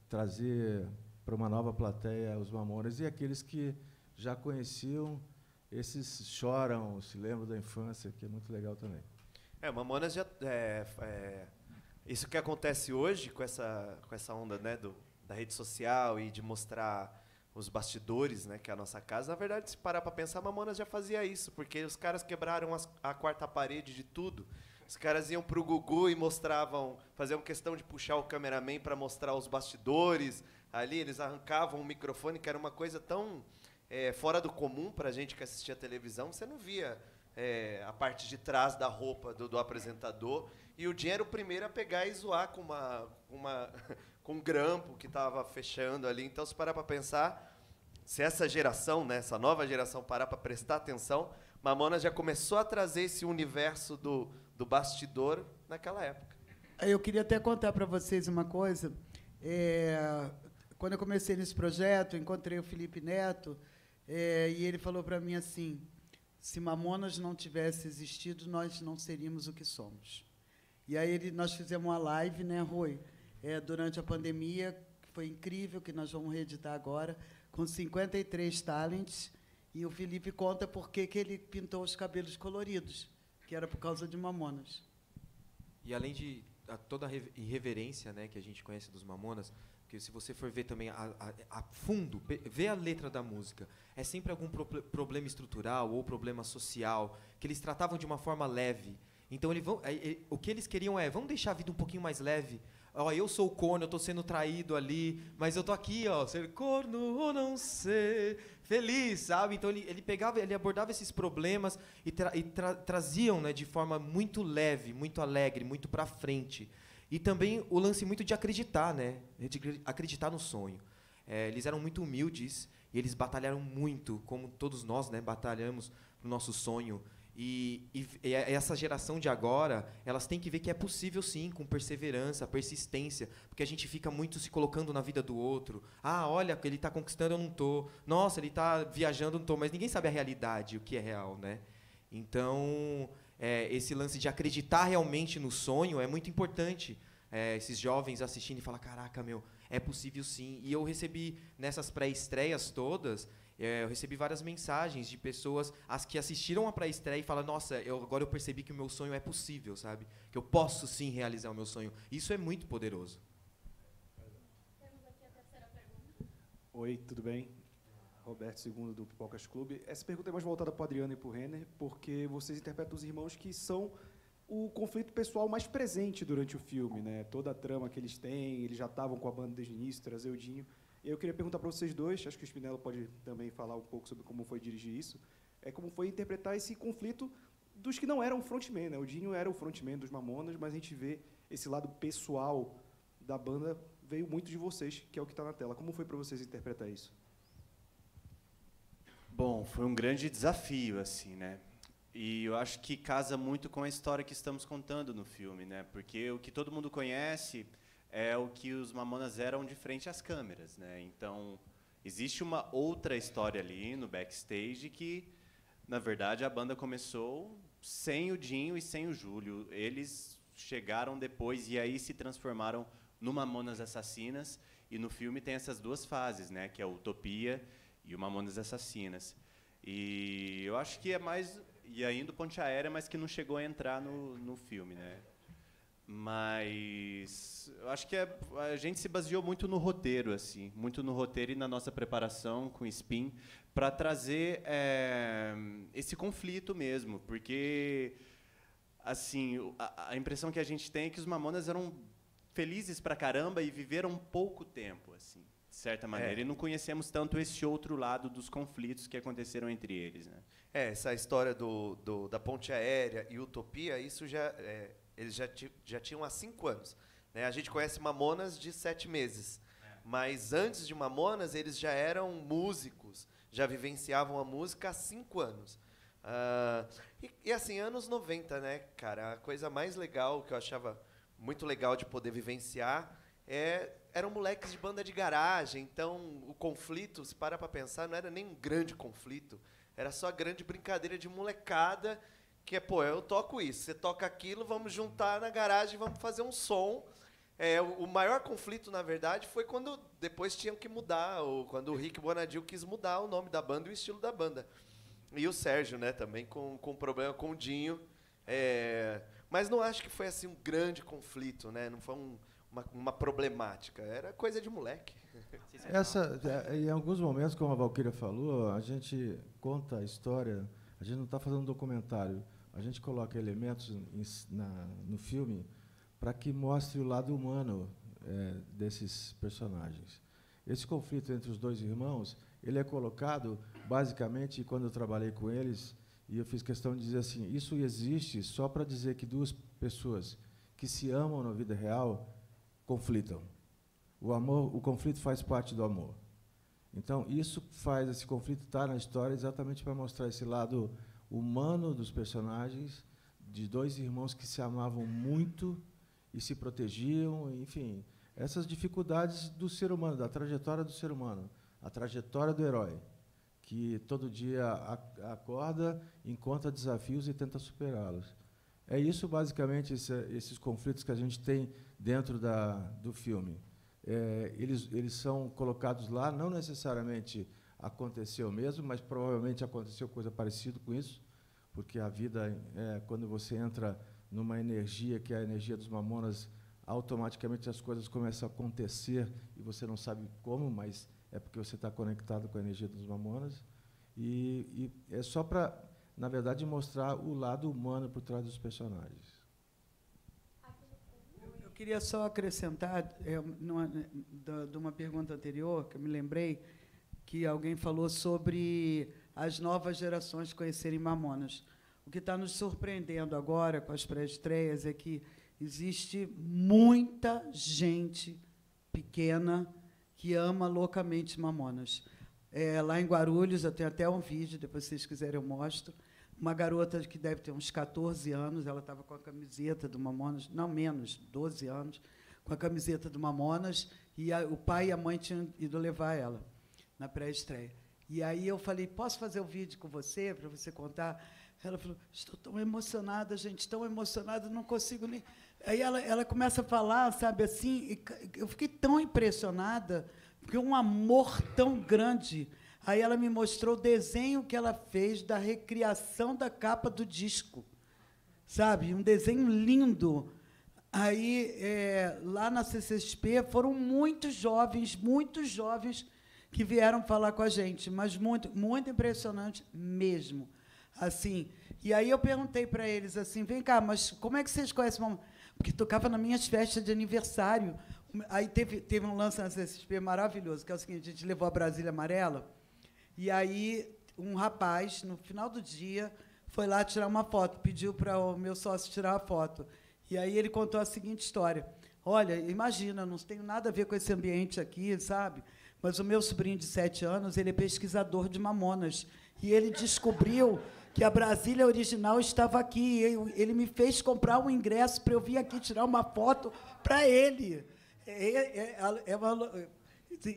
trazer para uma nova plateia os Mamonas e aqueles que já conheciam, esses choram, se lembram da infância, que é muito legal também. Mamonas já... isso que acontece hoje com essa onda, né, da rede social e de mostrar os bastidores, né, que é a nossa casa, na verdade, se parar para pensar, Mamonas já fazia isso, porque os caras quebraram a quarta parede de tudo. Os caras iam pro Gugu e faziam questão de puxar o cameraman para mostrar os bastidores. Ali eles arrancavam o microfone, que era uma coisa tão fora do comum para a gente que assistia a televisão. Você não via a parte de trás da roupa do apresentador. E o Jim era o primeiro a pegar e zoar com com um grampo que estava fechando ali. Então, se parar para pensar, se essa geração, né, essa nova geração, parar para prestar atenção, Mamonas já começou a trazer esse universo do bastidor naquela época. Eu queria até contar para vocês uma coisa. Quando eu comecei nesse projeto, encontrei o Felipe Neto, e ele falou para mim assim, se Mamonas não tivesse existido, nós não seríamos o que somos. E aí nós fizemos uma live, né, Rui, durante a pandemia, que foi incrível, que nós vamos reeditar agora, com 53 talents, e o Felipe conta por que ele pintou os cabelos coloridos, que era por causa de Mamonas. E além de toda a irreverência, né, que a gente conhece dos Mamonas, porque se você for ver também a fundo, ver a letra da música, é sempre algum problema estrutural ou problema social, que eles tratavam de uma forma leve. Então, o que eles queriam vamos deixar a vida um pouquinho mais leve. Eu sou o corno, eu estou sendo traído ali, mas eu estou aqui, ser corno ou não ser feliz, sabe? Então, ele abordava esses problemas e traziam, né, de forma muito leve, muito alegre, muito para frente. E também o lance muito de acreditar, né? De acreditar no sonho. Eles eram muito humildes e eles batalharam muito, como todos nós, né, batalhamos no nosso sonho. E essa geração de agora, elas têm que ver que é possível, sim, com perseverança, persistência, porque a gente fica muito se colocando na vida do outro. Olha, ele está conquistando, eu não estou. Nossa, ele está viajando, eu não estou. Mas ninguém sabe a realidade, o que é real, né? Então, esse lance de acreditar realmente no sonho é muito importante. Esses jovens assistindo e falar, caraca, é possível sim. E eu recebi, nessas pré-estreias todas, eu recebi várias mensagens de pessoas as que assistiram a pré-estreia e falaram, nossa, agora eu percebi que o meu sonho é possível, sabe? Que eu posso sim realizar o meu sonho. Isso é muito poderoso. Temos aqui a terceira pergunta. Oi, tudo bem? Roberto II, do Pipocas Clube. Essa pergunta é mais voltada para o Adriano e para o Renner, porque vocês interpretam os irmãos que são o conflito pessoal mais presente durante o filme, né? Toda a trama que eles têm, eles já estavam com a banda desde o início, trazer o Dinho. Eu queria perguntar para vocês dois, acho que o Spinello pode também falar um pouco sobre como foi dirigir isso, como foi interpretar esse conflito dos que não eram frontman, né? O Dinho era o frontman dos Mamonas, mas a gente vê esse lado pessoal da banda, veio muito de vocês, que é o que está na tela. Como foi para vocês interpretar isso? Bom, foi um grande desafio, assim, né? E eu acho que casa muito com a história que estamos contando no filme, né? Porque o que todo mundo conhece é o que os Mamonas eram de frente às câmeras, né? Então, existe uma outra história ali no backstage que, na verdade, a banda começou sem o Dinho e sem o Júlio. Eles chegaram depois e aí se transformaram no Mamonas Assassinas. E no filme tem essas duas fases, né? Que é a Utopia e o Mamonas Assassinas. E eu acho que é mais... E ainda o Ponte Aérea, mas que não chegou a entrar no filme, né? Mas eu acho que a gente se baseou muito no roteiro, assim, muito no roteiro e na nossa preparação com o Spin para trazer esse conflito mesmo, porque assim a impressão que a gente tem é que os Mamonas eram felizes pra caramba e viveram pouco tempo, assim, de certa maneira, e não conhecemos tanto esse outro lado dos conflitos que aconteceram entre eles, né? Essa história da Ponte Aérea e Utopia, isso eles já tinham há 5 anos. Né? A gente conhece Mamonas de 7 meses. Mas antes de Mamonas, eles já eram músicos, já vivenciavam a música há 5 anos. E assim, anos 90, né, cara? A coisa mais legal, que eu achava muito legal de poder vivenciar, eram moleques de banda de garagem. Então, o conflito, se para pra pensar, não era nem um grande conflito. Era só grande brincadeira de molecada, que eu toco isso, você toca aquilo, vamos juntar na garagem, vamos fazer um som. O maior conflito, na verdade, foi quando depois tinham que mudar, ou quando o Rick Bonadil quis mudar o nome da banda e o estilo da banda. E o Sérgio, né, também com problema com o Dinho. Mas não acho que foi assim um grande conflito, né? Não foi uma problemática. Era coisa de moleque. Em alguns momentos, como a Valquíria falou, a gente conta a história, a gente não está fazendo um documentário, a gente coloca elementos no filme para que mostre o lado humano desses personagens. Esse conflito entre os dois irmãos, ele é colocado, basicamente, quando eu trabalhei com eles, e eu fiz questão de dizer assim, isso existe só para dizer que duas pessoas que se amam na vida real conflitam. O conflito faz parte do amor. Então, isso faz esse conflito estar na história exatamente para mostrar esse lado humano dos personagens, de dois irmãos que se amavam muito e se protegiam, enfim, essas dificuldades do ser humano, da trajetória do ser humano, a trajetória do herói, que todo dia acorda, encontra desafios e tenta superá-los. É isso, basicamente, esses conflitos que a gente tem dentro do filme. Eles são colocados lá, não necessariamente aconteceu mesmo, mas provavelmente aconteceu coisa parecida com isso, porque a vida, quando você entra numa energia que é a energia dos Mamonas, automaticamente as coisas começam a acontecer e você não sabe como, mas é porque você está conectado com a energia dos Mamonas. E é só para, na verdade, mostrar o lado humano por trás dos personagens. Eu queria só acrescentar, de uma pergunta anterior, que eu me lembrei, que alguém falou sobre as novas gerações conhecerem Mamonas. O que está nos surpreendendo agora com as pré-estreias é que existe muita gente pequena que ama loucamente Mamonas. Lá em Guarulhos, eu tenho até um vídeo, depois, se vocês quiserem, eu mostro. Uma garota que deve ter uns 14 anos, ela estava com a camiseta do Mamonas, não menos, 12 anos, com a camiseta do Mamonas, e o pai e a mãe tinham ido levar ela na pré-estreia. E aí eu falei, posso fazer o vídeo com você, para você contar? Ela falou, estou tão emocionada, gente, tão emocionada, não consigo nem... Aí ela começa a falar, sabe, assim, e eu fiquei tão impressionada, porque um amor tão grande. Aí ela me mostrou o desenho que ela fez da recriação da capa do disco, sabe? Um desenho lindo. Aí, lá na CCXP, foram muitos jovens que vieram falar com a gente, mas muito, muito impressionante mesmo. Assim, e aí eu perguntei para eles assim, vem cá, mas como é que vocês conhecem Mamonas? Porque tocava nas minhas festas de aniversário. Aí teve um lance na CCXP maravilhoso, que é o seguinte, a gente levou a Brasília Amarela, e aí um rapaz, no final do dia, foi lá tirar uma foto, pediu para o meu sócio tirar a foto. E aí ele contou a seguinte história. Olha, imagina, não tenho nada a ver com esse ambiente aqui, sabe? Mas o meu sobrinho de 7 anos, ele é pesquisador de Mamonas. E ele descobriu que a Brasília original estava aqui. Ele me fez comprar um ingresso para eu vir aqui tirar uma foto para ele.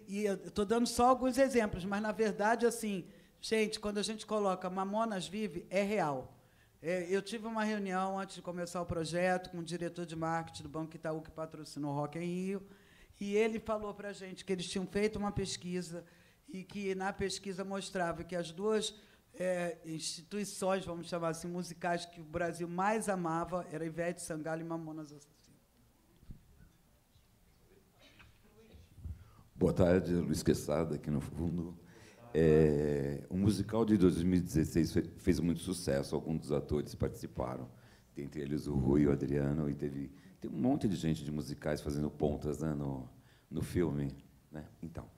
E eu estou dando só alguns exemplos, mas, na verdade, assim, gente, quando a gente coloca Mamonas Vive, é real. Eu tive uma reunião antes de começar o projeto com o diretor de marketing do Banco Itaú, que patrocinou o Rock em Rio, e ele falou para a gente que eles tinham feito uma pesquisa e que, na pesquisa, mostrava que as duas instituições, vamos chamar assim, musicais que o Brasil mais amava era Ivete Sangalo e Mamonas Assassinas. Boa tarde, Luiz Quesada, aqui no fundo. O musical de 2016 fez muito sucesso, alguns dos atores participaram, dentre eles o Rui e o Adriano, e tem um monte de gente de musicais fazendo pontas, né, no filme. Né? Então,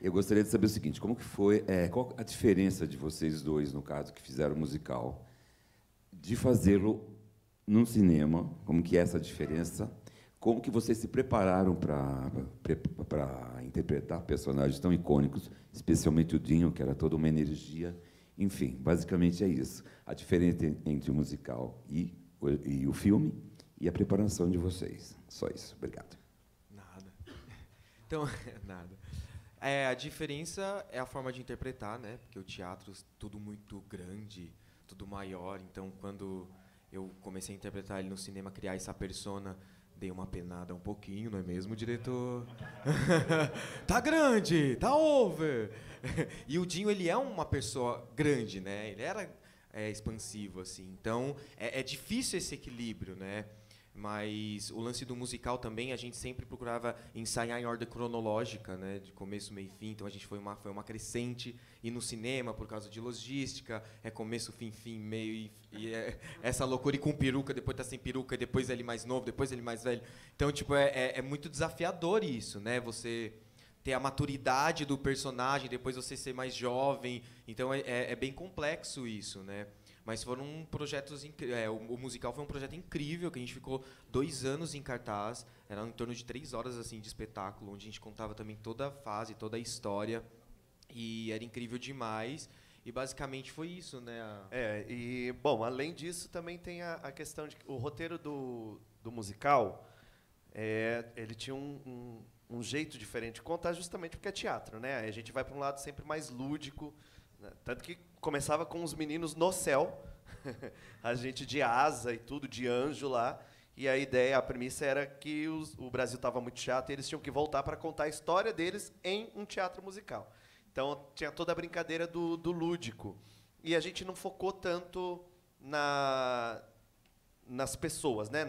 eu gostaria de saber o seguinte, como que foi, qual a diferença de vocês dois, no caso, que fizeram o musical, de fazê-lo no cinema, como que é essa diferença? Como que vocês se prepararam para interpretar personagens tão icônicos, especialmente o Dinho, que era toda uma energia. Enfim, basicamente é isso. A diferença entre o musical e o filme e a preparação de vocês. Só isso. Obrigado. Nada. Então, nada. A diferença é a forma de interpretar, né? Porque o teatro tudo muito grande, tudo maior. Então, quando eu comecei a interpretar ele no cinema, criar essa persona Dei uma penada um pouquinho, não é mesmo, diretor? Tá grande, tá over. E o Dinho, ele é uma pessoa grande, né? Ele era expansivo, assim. Então, é difícil esse equilíbrio, né? Mas o lance do musical também, a gente sempre procurava ensaiar em ordem cronológica, né? De começo, meio e fim. Então, a gente foi uma crescente. E no cinema, por causa de logística, é começo, fim, meio. E essa loucura. E com peruca, depois tá sem peruca, e depois ele mais novo, depois ele mais velho. Então, tipo, é muito desafiador isso, né? Você ter a maturidade do personagem, depois você ser mais jovem. Então, é bem complexo isso, né? Mas foram projetos incríveis. O musical foi um projeto incrível, que a gente ficou 2 anos em cartaz. Era em torno de 3 horas assim, de espetáculo, onde a gente contava também toda a fase, toda a história. E era incrível demais. E basicamente foi isso, né? E, bom, além disso, também tem a questão de que o roteiro do musical, ele tinha um jeito diferente de contar, justamente porque é teatro, né? A gente vai para um lado sempre mais lúdico, né? Tanto que começava com os meninos no céu, a gente de asa e tudo, de anjo lá, e a premissa era que o Brasil estava muito chato e eles tinham que voltar para contar a história deles em um teatro musical. Então, tinha toda a brincadeira do lúdico. E a gente não focou tanto nas pessoas, né?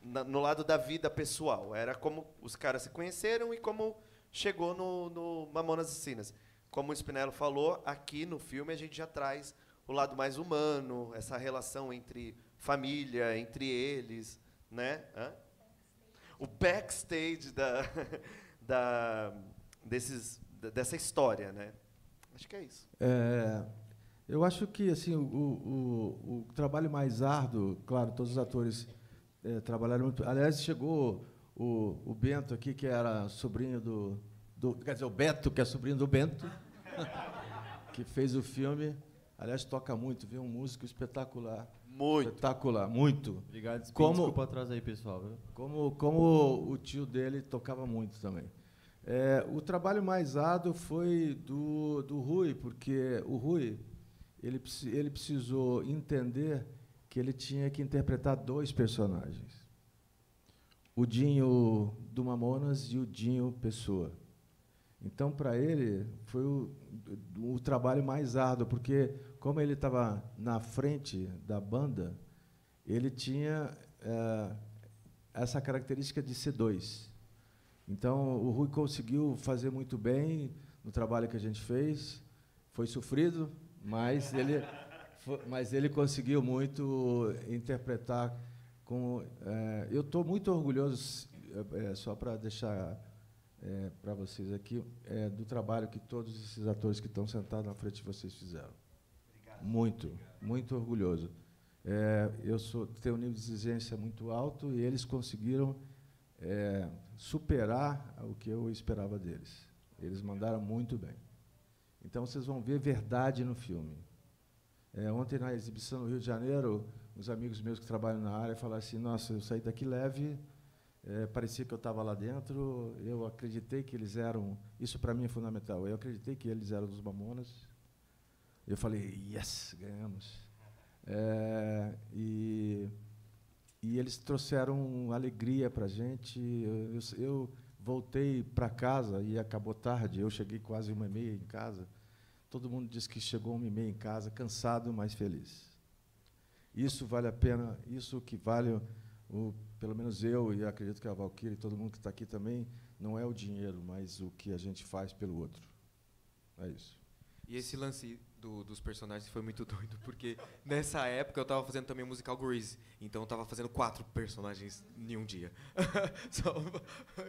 No lado da vida pessoal. Era como os caras se conheceram e como chegou no Mamonas Assassinas. Como o Spinello falou, aqui no filme a gente já traz o lado mais humano, essa relação entre família, entre eles, né? O backstage dessa história, né? Acho que é isso. Eu acho que assim o trabalho mais árduo, claro, todos os atores trabalharam muito. Aliás, chegou o Bento aqui, que era sobrinho quer dizer, o Beto, que é sobrinho do Bento, que fez o filme. Aliás, toca muito, viu? Um músico espetacular. Muito. Espetacular, muito. Obrigado, desculpa atrasar aí, pessoal. Viu? Como o tio dele tocava muito também. O trabalho mais árduo foi do Rui, porque o Rui ele precisou entender que ele tinha que interpretar 2 personagens. O Dinho do Mamonas e o Dinho Pessoa. Então, para ele, foi o trabalho mais árduo, porque, como ele estava na frente da banda, ele tinha essa característica de ser 2. Então, o Rui conseguiu fazer muito bem no trabalho que a gente fez. Foi sofrido, mas ele conseguiu muito interpretar. Eu estou muito orgulhoso, só para deixar para vocês aqui, do trabalho que todos esses atores que estão sentados na frente de vocês fizeram. Obrigado. Muito orgulhoso. Tenho um nível de exigência muito alto e eles conseguiram superar o que eu esperava deles. Eles mandaram muito bem. Então, vocês vão ver verdade no filme. Ontem, na exibição no Rio de Janeiro, uns amigos meus que trabalham na área falaram assim, nossa, eu saí daqui leve, parecia que eu estava lá dentro, eu acreditei que eles eram... Isso, para mim, é fundamental. Eu acreditei que eles eram dos Mamonas. Eu falei, yes, ganhamos. E eles trouxeram alegria para a gente. Eu voltei para casa e acabou tarde. Eu cheguei quase 1h30 em casa. Todo mundo disse que chegou 1h30 em casa, cansado, mas feliz. Isso vale a pena, isso que vale, pelo menos eu, e acredito que a Valquíria e todo mundo que está aqui também, não é o dinheiro, mas o que a gente faz pelo outro. É isso. E esse lance dos personagens foi muito doido, porque nessa época eu estava fazendo também o musical Grease, então eu estava fazendo 4 personagens em um dia.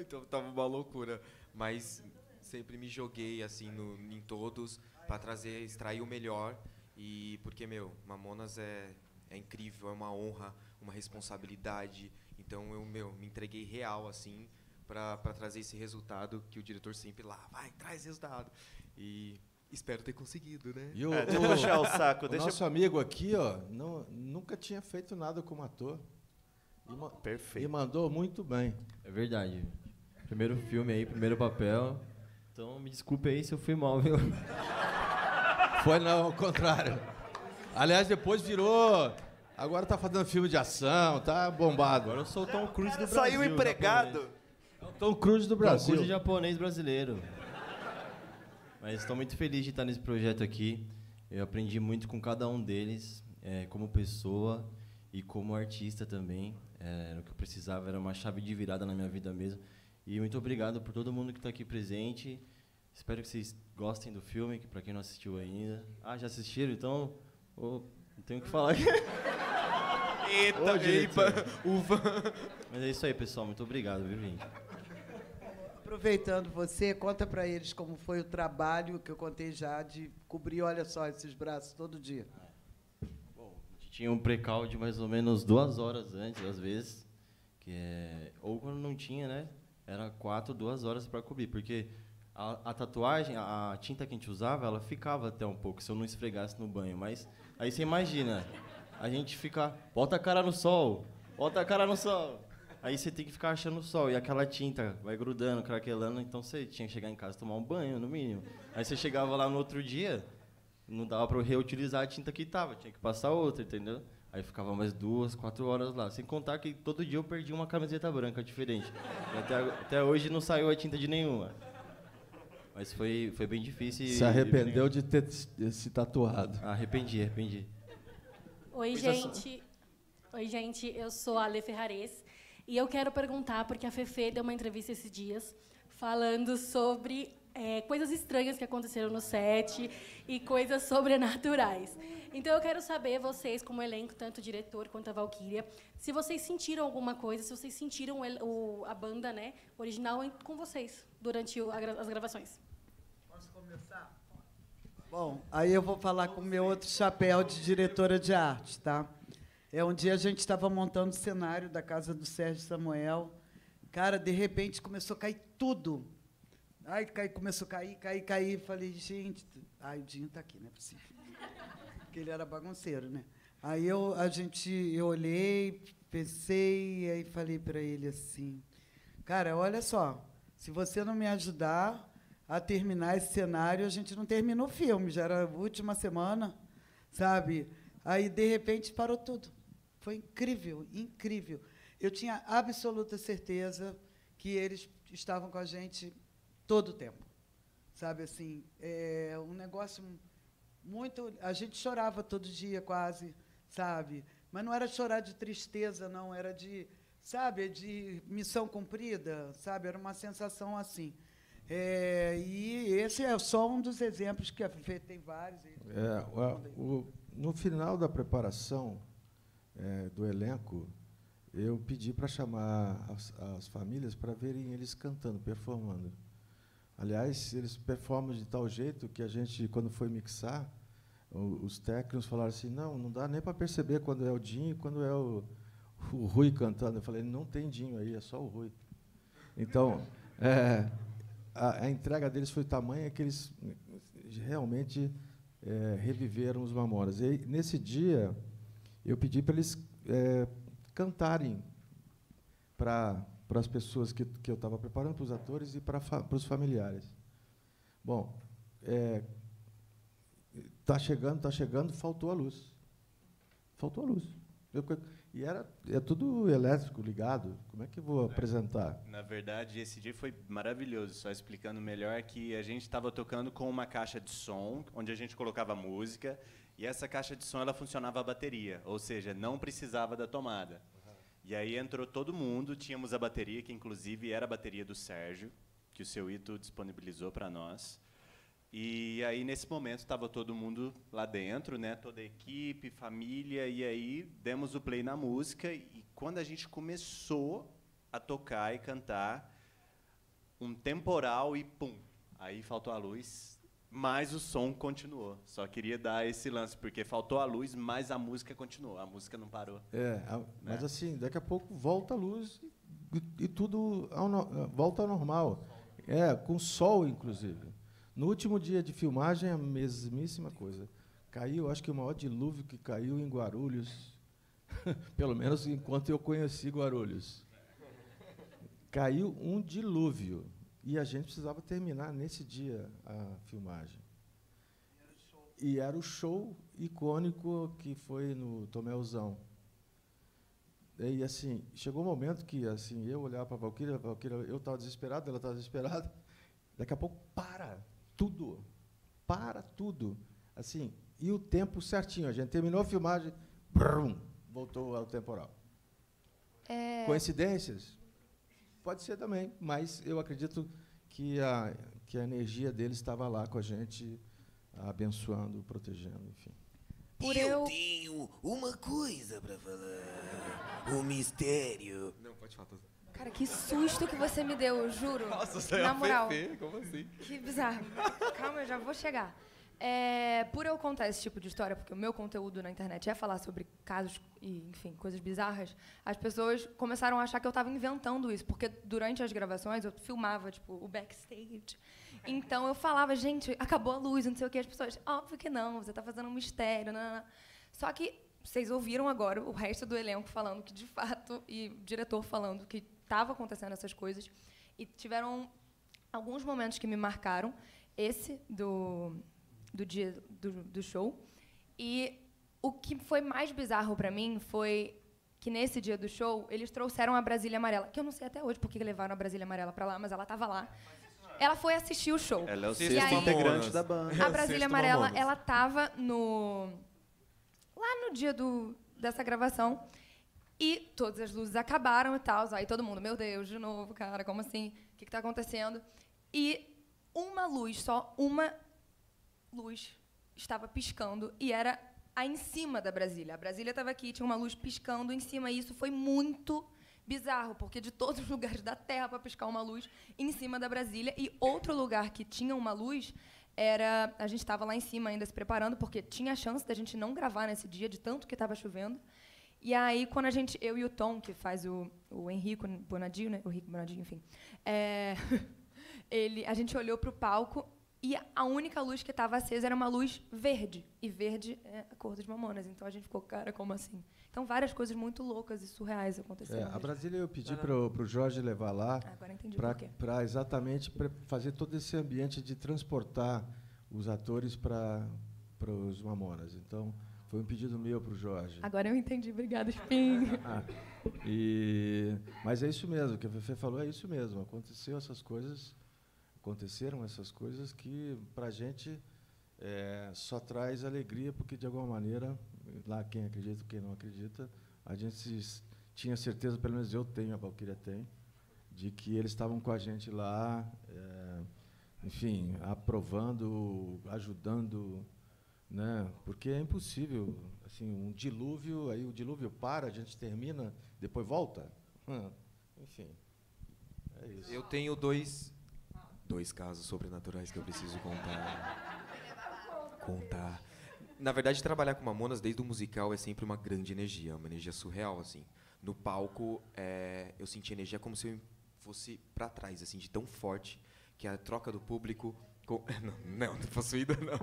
Então estava uma loucura, mas sempre me joguei assim em todos para extrair o melhor, e porque Mamonas é incrível, é uma honra, uma responsabilidade, então eu me entreguei real assim para trazer esse resultado que o diretor sempre traz resultado, e espero ter conseguido, né? E deixa eu puxar o saco. Nosso amigo aqui, nunca tinha feito nada como ator. Perfeito. E mandou muito bem. É verdade. Primeiro filme aí, primeiro papel. Então, me desculpe aí se eu fui mal, viu? Foi não, ao contrário. Aliás, depois virou Agora tá fazendo filme de ação, tá bombado. Agora eu sou o Tom Cruise do Brasil. Saiu empregado. Japonês. É o Tom Cruise do Tom Brasil. Cruise japonês brasileiro. Mas estou muito feliz de estar nesse projeto aqui. Eu aprendi muito com cada um deles, como pessoa e como artista também. Era o que eu precisava, era uma chave de virada na minha vida mesmo. E muito obrigado por todo mundo que está aqui presente. Espero que vocês gostem do filme, que para quem não assistiu ainda. Ah, já assistiram? Então, não tenho o que falar aqui. Eita, uva. Mas é isso aí, pessoal. Muito obrigado, viu, gente? Aproveitando você, conta para eles como foi o trabalho que eu contei já de cobrir, olha só, esses braços todo dia. Bom, a gente tinha um pré-cal de mais ou menos 2 horas antes, às vezes. Ou quando não tinha, né? Era 2 horas para cobrir, porque a tatuagem, a tinta que a gente usava, ela ficava até um pouco, se eu não esfregasse no banho. Mas aí você imagina, a gente fica, bota a cara no sol, bota a cara no sol. Aí você tem que ficar achando o sol, e aquela tinta vai grudando, craquelando, então você tinha que chegar em casa e tomar um banho, no mínimo. Aí você chegava lá no outro dia, não dava para reutilizar a tinta que estava, tinha que passar outra, entendeu? Aí ficava mais 2, 4 horas lá. Sem contar que todo dia eu perdi uma camiseta branca diferente. Até hoje não saiu a tinta de nenhuma. Mas foi bem difícil. Se arrependeu de ter se tatuado. Arrependi. Oi, gente. Oi, gente. Eu sou a Ale Ferrares. E eu quero perguntar, porque a Fefe deu uma entrevista esses dias, falando sobre coisas estranhas que aconteceram no set e coisas sobrenaturais. Então, eu quero saber, vocês, como elenco, tanto o diretor quanto a Valquíria, se vocês sentiram alguma coisa, se vocês sentiram a banda, né, original com vocês durante as gravações. Posso começar? Bom, aí eu vou falar com o meu outro chapéu de diretora de arte, tá? Um dia a gente estava montando o cenário da casa do Sérgio Samuel. Cara, de repente começou a cair tudo. Começou a cair. Falei, gente... o Dinho está aqui, não é possível. Porque ele era bagunceiro, né? Aí eu olhei, pensei, e aí falei para ele assim, cara, olha só, se você não me ajudar a terminar esse cenário, a gente não termina o filme, já era a última semana, sabe? Aí, de repente, parou tudo. Foi incrível, incrível. Eu tinha absoluta certeza que eles estavam com a gente todo o tempo. Sabe, assim, um negócio muito... A gente chorava todo dia, quase, sabe? Mas não era chorar de tristeza, não. Era de, sabe, de missão cumprida, sabe? Era uma sensação assim. E esse é só um dos exemplos, que a Fê tem vários. No final da preparação do elenco, eu pedi para chamar as famílias para verem eles cantando, performando. Aliás, eles performam de tal jeito que a gente, quando foi mixar, os técnicos falaram assim, não dá nem para perceber quando é o Dinho e quando é o Rui cantando. Eu falei, não tem Dinho aí, é só o Rui. Então, a entrega deles foi tamanha que eles realmente reviveram os Mamonas. E, nesse dia, eu pedi para eles cantarem para as pessoas que eu estava preparando, para os atores e para os familiares. Bom, tá chegando, faltou a luz. Faltou a luz. E é tudo elétrico, ligado. Como é que eu vou apresentar? Na verdade, esse dia foi maravilhoso. Só explicando melhor que a gente estava tocando com uma caixa de som, onde a gente colocava música, e essa caixa de som ela funcionava a bateria, ou seja, não precisava da tomada. E aí entrou todo mundo, tínhamos a bateria, que inclusive era a bateria do Sérgio, que o seu Ito disponibilizou para nós. E aí, nesse momento, estava todo mundo lá dentro, né? Toda a equipe, família, e aí demos o play na música, e quando a gente começou a tocar e cantar, um temporal e pum, aí faltou a luz, mas o som continuou. Só queria dar esse lance, porque faltou a luz, mas a música continuou, a música não parou. Mas né? Assim, daqui a pouco volta a luz e tudo volta ao normal. Com sol, inclusive. No último dia de filmagem, a mesmíssima coisa. Caiu, acho que o maior dilúvio que caiu em Guarulhos, pelo menos enquanto eu conheci Guarulhos. Caiu um dilúvio. E a gente precisava terminar nesse dia a filmagem. E era o show icônico que foi no Tomelzão. E assim, chegou um momento que assim, eu olhava para a Valquíria, eu estava desesperado, ela estava desesperada. Daqui a pouco para tudo, assim, e o tempo certinho. A gente terminou a filmagem, brum, voltou ao temporal. Coincidências? Pode ser também, mas eu acredito que a energia dele estava lá com a gente, abençoando, protegendo, enfim. Eu tenho uma coisa para falar. Um mistério. Não, pode falar. Cara, que susto que você me deu, eu juro. Nossa, você é na moral. Fefe, como assim? Que bizarro. Calma, eu já vou chegar. Por eu contar esse tipo de história, porque o meu conteúdo na internet é falar sobre casos e, enfim, coisas bizarras, as pessoas começaram a achar que eu estava inventando isso, porque durante as gravações eu filmava, tipo, o backstage. Então eu falava, gente, acabou a luz, não sei o que, as pessoas, óbvio que não, você está fazendo um mistério, não. Só que vocês ouviram agora o resto do elenco falando que, de fato, e o diretor falando que estava acontecendo essas coisas, e tiveram alguns momentos que me marcaram, esse do dia do show, e o que foi mais bizarro para mim foi que nesse dia do show eles trouxeram a Brasília Amarela, que eu não sei até hoje por que levaram a Brasília Amarela para lá, mas ela estava lá. Ela foi assistir o show. Ela é o sexto integrante da banda. A Brasília Amarela, ela estava lá no dia dessa gravação, e todas as luzes acabaram e tal, aí todo mundo, meu Deus, de novo, cara, como assim? O que está acontecendo? E só uma luz estava piscando, e era em cima da Brasília. A Brasília estava aqui, tinha uma luz piscando em cima, e isso foi muito bizarro, porque de todos os lugares da Terra para piscar uma luz em cima da Brasília. E outro lugar que tinha uma luz era... A gente estava lá em cima ainda se preparando, porque tinha a chance da gente não gravar nesse dia, de tanto que estava chovendo. E aí, quando eu e o Tom, que faz o Henrico Bonadio, né? O Rico Bonadio, enfim. A gente olhou para o palco, e a única luz que estava acesa era uma luz verde. E verde é a cor dos Mamonas. Então a gente ficou, cara, como assim? Então várias coisas muito loucas e surreais aconteceram. A Brasília eu pedi para o Jorge levar lá para exatamente fazer todo esse ambiente de transportar os atores para os Mamonas. Então foi um pedido meu para o Jorge. Agora eu entendi. Obrigada, Spin. Mas é isso mesmo, o que a Fefe falou é isso mesmo. Aconteceram essas coisas que, para a gente, só traz alegria, porque, de alguma maneira, lá quem acredita, quem não acredita, a gente tinha certeza, pelo menos eu tenho, a Valquíria tem, de que eles estavam com a gente lá, enfim, aprovando, ajudando, né? Porque é impossível, assim, um dilúvio, aí o dilúvio para, a gente termina, depois volta. Enfim, é isso. Eu tenho dois casos sobrenaturais que eu preciso contar. Na verdade, trabalhar com Mamonas desde o musical é sempre uma grande energia, uma energia surreal, assim. No palco, eu senti energia como se eu fosse para trás, assim, de tão forte que a troca do público não possuída não,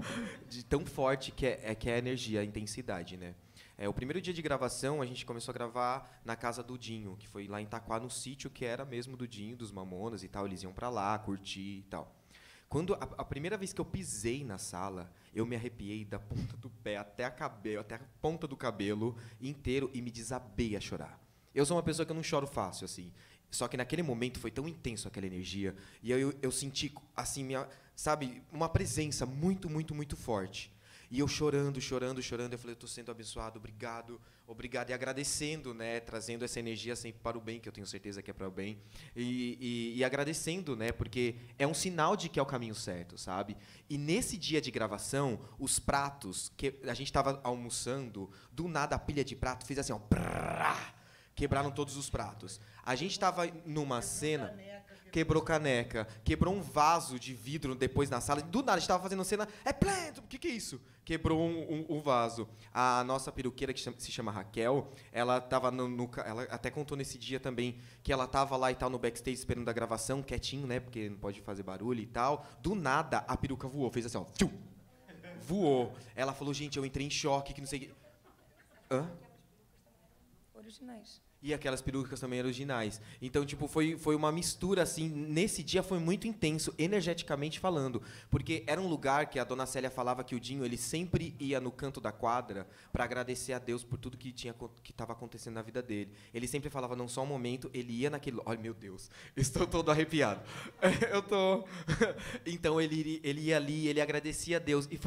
de tão forte que é a energia, a intensidade, né? O primeiro dia de gravação, a gente começou a gravar na casa do Dinho, que foi lá em Itaquá, no sítio que era mesmo do Dinho, dos Mamonas e tal. Eles iam para lá, curtir e tal. Quando a primeira vez que eu pisei na sala, eu me arrepiei da ponta do pé até a ponta do cabelo inteiro e me desabei a chorar. Eu sou uma pessoa que eu não choro fácil, assim. Só que naquele momento foi tão intenso aquela energia, e eu senti, assim, sabe, uma presença muito, muito, muito forte. E eu chorando, eu falei, eu estou sendo abençoado, obrigado, e agradecendo, né, trazendo essa energia sempre para o bem, que eu tenho certeza que é para o bem, e agradecendo, né, porque é um sinal de que é o caminho certo, sabe? E nesse dia de gravação, os pratos, que a gente estava almoçando, do nada a pilha de prato fez assim, ó, quebraram todos os pratos. A gente estava numa cena... Quebrou caneca, quebrou um vaso de vidro depois na sala. Do nada, a gente estava fazendo cena. O que é isso? Quebrou um vaso. A nossa peruqueira, que se chama Raquel, ela estava ela até contou nesse dia também que ela estava lá e tal no backstage esperando a gravação, quietinho, né? Porque não pode fazer barulho e tal. Do nada, a peruca voou. Fez assim, ó. Tchum, voou. Ela falou, gente, eu entrei em choque, que não sei o que. Originais. E aquelas perucas também eram originais. Então, tipo, foi uma mistura, assim, nesse dia foi muito intenso, energeticamente falando. Porque era um lugar que a dona Célia falava que o Dinho, ele sempre ia no canto da quadra para agradecer a Deus por tudo que estava acontecendo na vida dele. Ele sempre falava, não só um momento, ele ia naquele... Olha, meu Deus, estou todo arrepiado. Eu tô... Então, ele ia ali, ele agradecia a Deus. E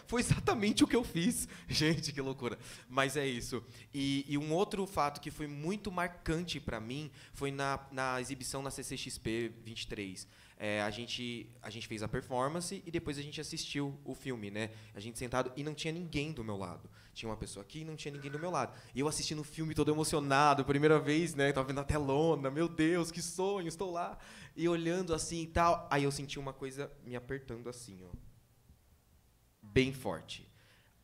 foi exatamente o que eu fiz. Gente, que loucura. Mas é isso. E um outro fato que foi muito marcante para mim foi na exibição na CCXP 23. A gente fez a performance e depois a gente assistiu o filme, né? A gente sentado e não tinha ninguém do meu lado. Tinha uma pessoa aqui e não tinha ninguém do meu lado. E eu assistindo o filme todo emocionado, primeira vez, né? Tava vendo a telona, meu Deus, que sonho, estou lá. E olhando assim e tal. Aí eu senti uma coisa me apertando assim, ó. Bem forte.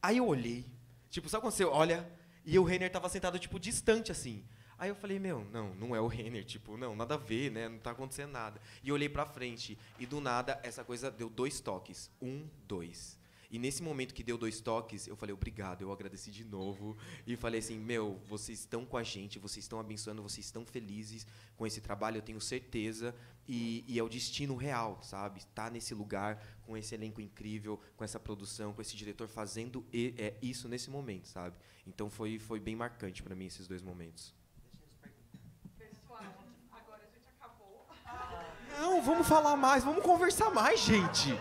Aí eu olhei. Tipo, sabe quando você olha... E o Renner tava sentado, tipo, distante, assim. Aí eu falei, não é o Renner, tipo, não, nada a ver, né? Não tá acontecendo nada. E eu olhei pra frente, e do nada, essa coisa deu 2 toques. 1, 2. E nesse momento que deu 2 toques, eu falei, obrigado, eu agradeci de novo. E falei assim, vocês estão com a gente, vocês estão abençoando, vocês estão felizes com esse trabalho, eu tenho certeza. E é o destino real, sabe? Estar nesse lugar, com esse elenco incrível, com essa produção, com esse diretor fazendo isso nesse momento, sabe? Então foi bem marcante para mim esses 2 momentos. Pessoal, agora a gente acabou. Não, vamos falar mais, vamos conversar mais, gente.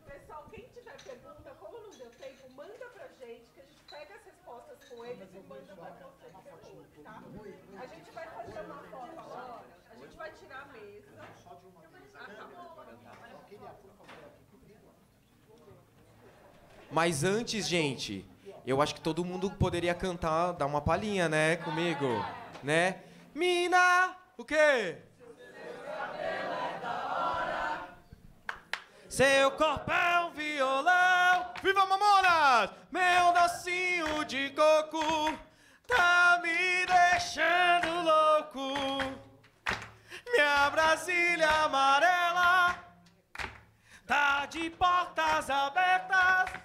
Pessoal, quem tiver pergunta, como não deu tempo, manda pra gente, que a gente pega as respostas com eles e manda pra você depois, tá? A gente vai fazer uma foto agora, a gente vai tirar a mesa. Mas antes, gente, eu acho que todo mundo poderia cantar, dar uma palhinha, né, comigo, né? Mina, o quê? Seu corpo é um violão, viva Mamonas! Meu docinho de coco tá me deixando louco. Minha Brasília amarela tá de portas abertas.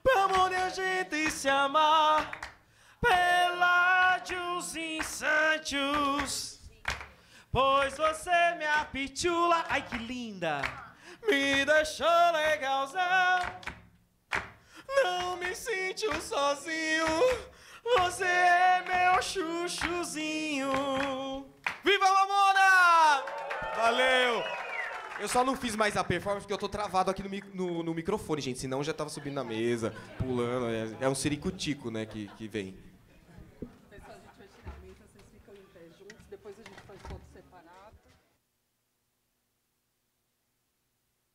Pelo amor de a gente se amar, pelágios insanos, pois você me apitula, ai que linda, me deixou legalzão, não me sinto sozinho, você é meu chuchuzinho. Viva a Mamona! Valeu! Eu só não fiz mais a performance porque eu tô travado aqui no microfone, gente. Senão eu já tava subindo na mesa, pulando. É um ciricutico, né, que vem. Pessoal, a gente vai tirar a mesa, vocês ficam em pé juntos, depois a gente faz foto separado.